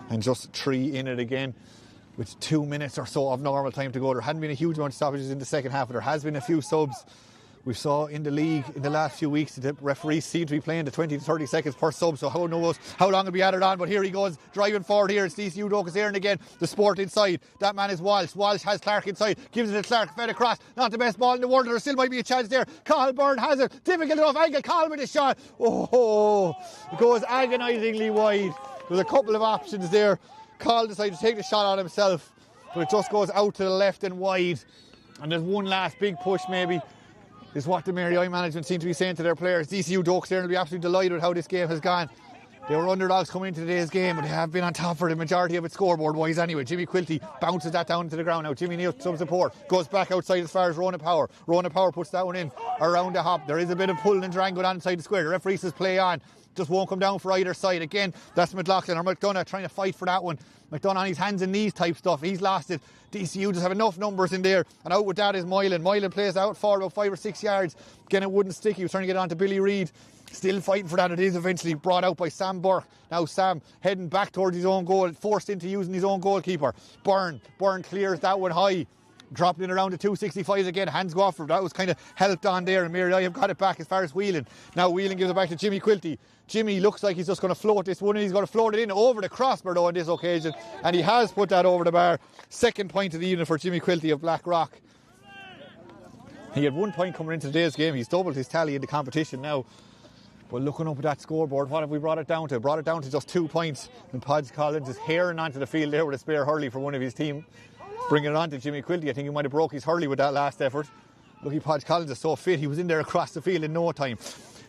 And just 3 in it again with 2 minutes or so of normal time to go. There hadn't been a huge amount of stoppages in the second half, but there has been a few subs. We saw in the league in the last few weeks the referees seem to be playing the 20 to 30 seconds per sub, so who knows how long it'll be added on. But here he goes, driving forward here. It's DCU Docus Éireann again. The Sport inside. That man is Walsh. Walsh has Clark inside. Gives it to Clark. Fed across. Not the best ball in the world. There still might be a chance there. Colburn has it. Difficult enough angle. Colburn with a shot. Oh, it goes agonisingly wide. There's a couple of options there. Call decided to take the shot on himself, but it just goes out to the left and wide. And there's one last big push maybe, is what the Mary I management seem to be saying to their players. DCU Docus Éireann will be absolutely delighted with how this game has gone. They were underdogs coming into today's game, but they have been on top for the majority of it scoreboard-wise anyway. Jimmy Quilty bounces that down to the ground now. Jimmy Neal, some support, goes back outside as far as Ronan Power. Ronan Power puts that one in around the hop. There is a bit of pulling and drag going on inside the square. The referee says play on. Just won't come down for either side. Again, that's McLaughlin or McDonough trying to fight for that one. McDonough on his hands and knees type stuff. He's lost it. DCU just have enough numbers in there. And out with that is Moylan. Moylan plays out forward about 5 or 6 yards. Again, it wouldn't stick. He was trying to get on to Billy Reid. Still fighting for that. It is eventually brought out by Sam Burke. Now Sam heading back towards his own goal. Forced into using his own goalkeeper. Byrne clears that one high. Dropped in around the 265 again. Hands go off. That was kind of helped on there. And Mary I have got it back as far as Whelan. Now Whelan gives it back to Jimmy Quilty. Jimmy looks like he's just going to float this one, and he's going to float it in over the crossbar though on this occasion. And he has put that over the bar. Second point of the evening for Jimmy Quilty of Blackrock. He had 1 point coming into today's game. He's doubled his tally in the competition now. But looking up at that scoreboard, what have we brought it down to? Brought it down to just 2 points. And Podge Collins is herring onto the field there with a spare hurley for one of his team. Bringing it on to Jimmy Quilty. I think he might have broke his hurley with that last effort. Lucky Podge Collins is so fit. He was in there across the field in no time.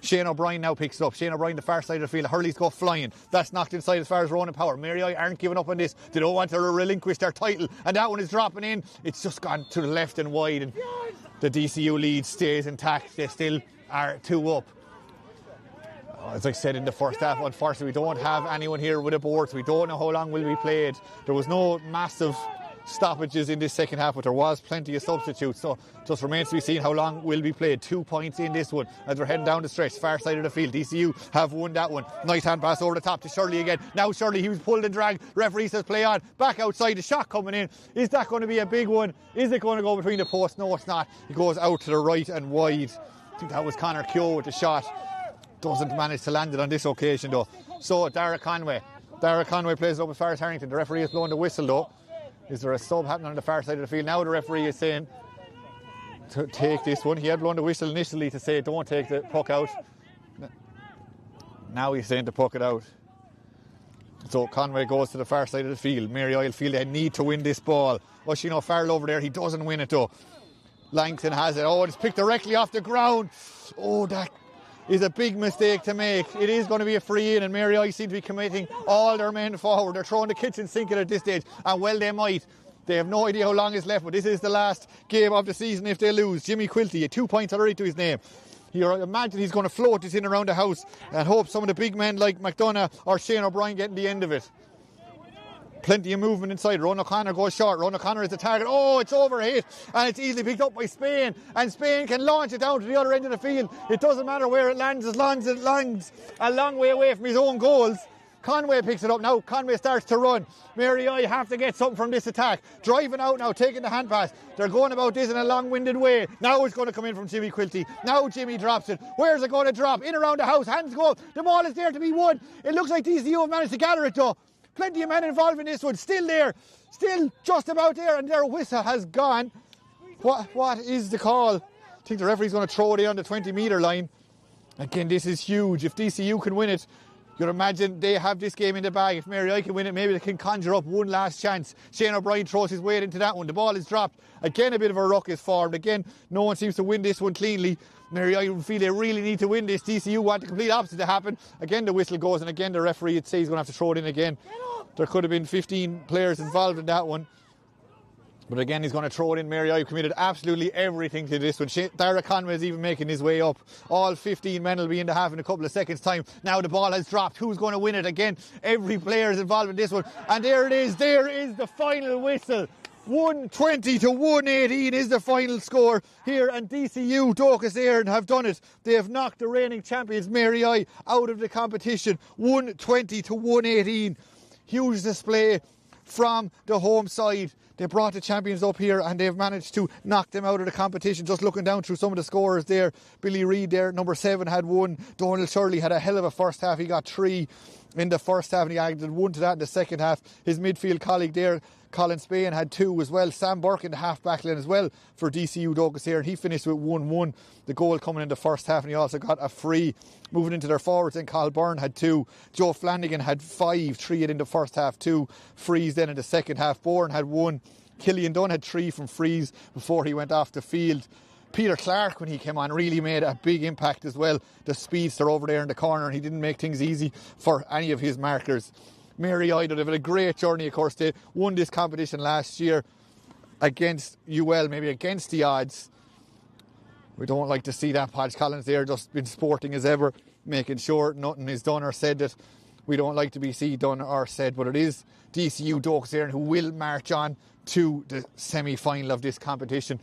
Shane O'Brien now picks it up. Shane O'Brien, the far side of the field. The hurleys go flying. That's knocked inside as far as Ronan Power. Mary I aren't giving up on this. They don't want to relinquish their title. And that one is dropping in. It's just gone to the left and wide. And the DCU lead stays intact. They still are 2 up. As I said in the first half, unfortunately, we don't have anyone here with a board, so we don't know how long will be played. There was no massive stoppages in this second half, but there was plenty of substitutes, so just remains to be seen how long will be played. 2 points in this one as we're heading down the stretch, far side of the field. DCU have won that one. Nice hand pass over the top to Shirley again. Now Shirley, he was pulled and dragged. Referee says play on. Back outside, the shot coming in. Is that going to be a big one? Is it going to go between the posts? No, it's not. It goes out to the right and wide. I think that was Conor Keogh with the shot. Doesn't manage to land it on this occasion though. So Dara Conway plays it up as far as Harrington. The referee is blowing the whistle though. Is there a sub happening on the far side of the field? Now the referee is saying to take this one. He had blown the whistle initially to say don't take the puck out. Now he's saying to puck it out. So Conway goes to the far side of the field. Mary Isle feel they need to win this ball. Oshino Farrell over there, he doesn't win it though. Langton has it. Oh, it's picked directly off the ground. Oh, that is a big mistake to make. It is going to be a free in, and Mary I seem to be committing all their men forward. They're throwing the kitchen sink at this stage, and well they might. They have no idea how long is left, but this is the last game of the season if they lose. Jimmy Quilty, 2 points already to his name. You imagine he's going to float this in around the house and hope some of the big men like McDonough or Shane O'Brien getting the end of it. Plenty of movement inside. Ronan O'Connor goes short. Ronan O'Connor is the target. Oh, it's overhit and it's easily picked up by Spain, and Spain can launch it down to the other end of the field. It doesn't matter where it lands as long as it lands a long way away from his own goals. Conway picks it up now. Conway starts to run. Mary I have to get something from this attack. Driving out now, taking the hand pass. They're going about this in a long-winded way. Now it's going to come in from Jimmy Quilty. Now Jimmy drops it. Where's it going to drop? In around the house. Hands go. The ball is there to be won. It looks like DCU have managed to gather it though. Plenty of men involved in this one. Still there. Still just about there. And their whistle has gone. What is the call? I think the referee's going to throw it in on the 20-metre line. Again, this is huge. If DCU can win it, you'd imagine they have this game in the bag. If Mary I can win it, maybe they can conjure up one last chance. Shane O'Brien throws his weight into that one. The ball is dropped. Again, a bit of a ruckus formed. Again, no one seems to win this one cleanly. Mary I feel they really need to win this. DCU want the complete opposite to happen. Again, the whistle goes, and again, the referee would say he's going to have to throw it in again. There could have been 15 players involved in that one. But again, he's going to throw it in. Mary I committed absolutely everything to this one. Dara Conway is even making his way up. All 15 men will be in the half in a couple of seconds' time. Now the ball has dropped. Who's going to win it? Again, every player is involved in this one. And there it is. There is the final whistle. 120 to 118 is the final score here, and DCU Docus Éireann have done it. They have knocked the reigning champions Mary I out of the competition, 120 to 118. Huge display from the home side. They brought the champions up here and they've managed to knock them out of the competition. Just looking down through some of the scorers there, Billy Reid there, number 7, had 1. Donald Shirley had a hell of a first half. He got 3 in the first half and he added 1 to that in the second half. His midfield colleague there, Colin Spain, had 2 as well. Sam Burke in the half-back line as well for DCU Docus Éireann. He finished with 1-1. The goal coming in the first half, and he also got a free. Moving into their forwards, then Carl Byrne had 2. Joe Flanagan had 5, 3 in the first half, 2 frees then in the second half. Bourne had 1. Killian Dunn had 3 from frees before he went off the field. Peter Clark, when he came on, really made a big impact as well. The speedster over there in the corner, and he didn't make things easy for any of his markers. Mary I, they've had a great journey, of course. They won this competition last year against UL, maybe against the odds. We don't like to see that. Podge Collins there just been sporting as ever, making sure nothing is done or said that we don't like to be seen, done or said. But it is DCU Docus Éireann who will march on to the semi-final of this competition.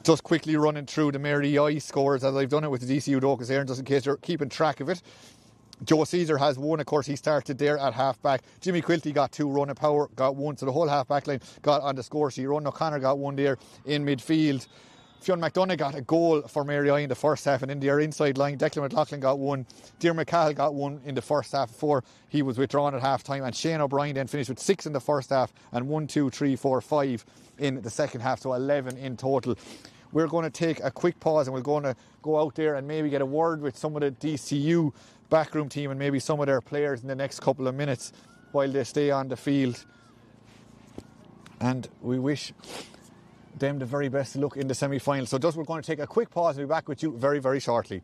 Just quickly running through the Mary I scores as I've done it with the DCU Docus Éireann, just in case you're keeping track of it. Joe Caesar has 1, of course. He started there at half-back. Jimmy Quilty got 2, Ronan Power got 1, so the whole half-back line got on the score sheet. Ronan O'Connor got 1 there in midfield. Fionn McDonough got a goal for Mary I in the first half, and in their inside line, Declan McLaughlin got 1. Diarmuid Cahill got 1 in the first half before he was withdrawn at half-time, and Shane O'Brien then finished with 6 in the first half and 1, 2, 3, 4, 5 in the second half, so 11 in total. We're going to take a quick pause and we're going to go out there and maybe get a word with some of the DCU backroom team and maybe some of their players in the next couple of minutes while they stay on the field. And we wish them the very best of luck in the semi-final. So we're going to take a quick pause and be back with you very, very shortly.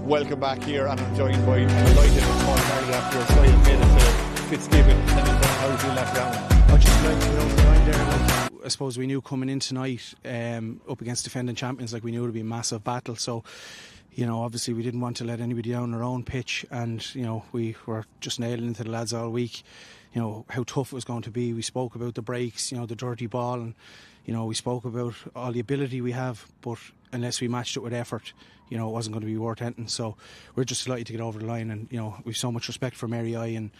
Welcome back here, and I'm joined by delighted Paul Carey after your side made it to Fitzgibbon. And how do you feel after that one? I'd just like to get over the line there. I suppose we knew coming in tonight up against defending champions, like we knew it would be a massive battle. So obviously we didn't want to let anybody down our own pitch, and we were just nailing into the lads all week. How tough it was going to be. We spoke about the breaks, the dirty ball, and we spoke about all the ability we have, but unless we matched it with effort, it wasn't going to be worth anything. So we're just delighted to get over the line, and we've so much respect for Mary I and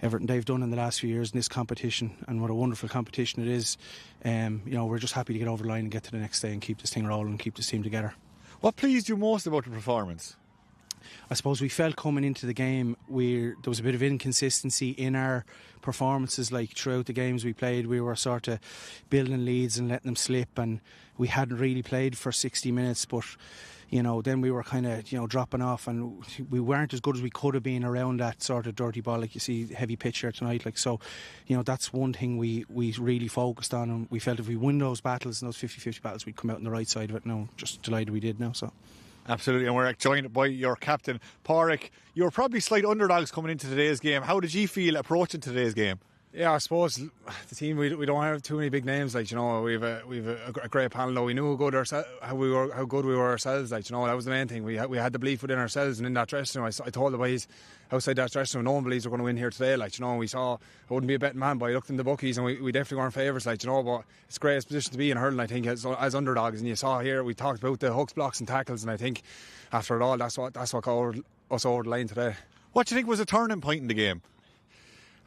everything they've done in the last few years in this competition, and what a wonderful competition it is. We're just happy to get over the line and get to the next day and keep this thing rolling and keep this team together. What pleased you most about the performance? I suppose we felt coming into the game there was a bit of inconsistency in our performances. Like throughout the games we played, we were sort of building leads and letting them slip, and we hadn't really played for 60 minutes, but then we were kind of dropping off, and we weren't as good as we could have been around that sort of dirty ball, like you see heavy pitch here tonight. That's one thing we really focused on, and we felt if we win those battles and those 50-50 battles, we'd come out on the right side of it. Just delighted we did now. So absolutely, and we're joined by your captain, Pádraig. You were probably slight underdogs coming into today's game. How did you feel approaching today's game? Yeah, I suppose the team, we don't have too many big names. We've a great panel. Though we knew how good we were ourselves. That was the main thing. We had the belief within ourselves, and in that dressing room, I told the boys outside that dressing room, no one believes we're going to win here today. We saw I wouldn't be a betting man, but I looked in the bookies, and we definitely weren't favourites. But it's a great position to be in hurling, I think, as underdogs. And you saw here, we talked about the hooks, blocks, and tackles, and I think after it all, that's what got us over the line today. What do you think was a turning point in the game?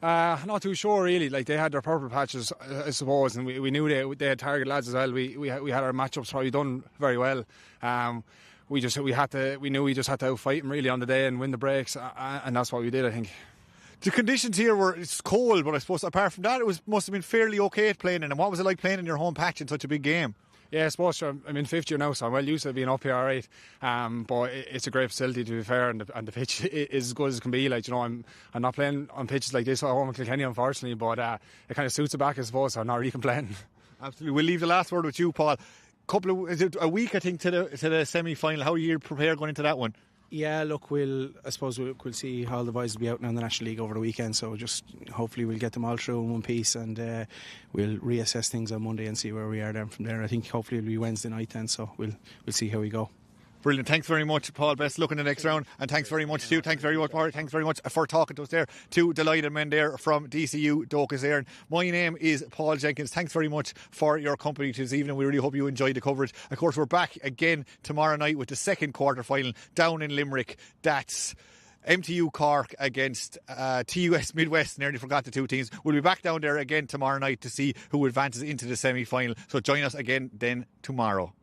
Not too sure really. They had their purple patches, I suppose, and we knew they had target lads as well. We had our matchups probably done very well. We knew we just had to outfight them really on the day and win the breaks, and that's what we did, I think. The conditions here it's cold, but I suppose apart from that, must have been fairly okay at playing in. And what was it like playing in your home patch in such a big game? Yeah, I suppose I'm in fifth year now, so I'm well used to being up here, alright. But it's a great facility, to be fair, and the pitch is as good as it can be. I'm not playing on pitches like this at home in Kilkenny, unfortunately, but it kind of suits it back, I suppose, so I'm not really complaining. Absolutely. We'll leave the last word with you, Paul. Is it a week, I think, to the semi-final? How are you prepared going into that one? Yeah, look, we'll see how the boys will be out now in the National League over the weekend, so just hopefully we'll get them all through in one piece, and we'll reassess things on Monday and see where we are then from there. I think hopefully it'll be Wednesday night then, so we'll see how we go. Brilliant. Thanks very much, Paul. Best luck in the next round. And thanks very much to you. Thanks very much, Pádraig. Thanks very much for talking to us there. Two delighted men there from DCU, Docus Éireann. My name is Paul Jenkins. Thanks very much for your company this evening. We really hope you enjoyed the coverage. Of course, we're back again tomorrow night with the second quarter final down in Limerick. That's MTU Cork against TUS Midwest. Nearly forgot the two teams. We'll be back down there again tomorrow night to see who advances into the semi-final. So join us again then tomorrow.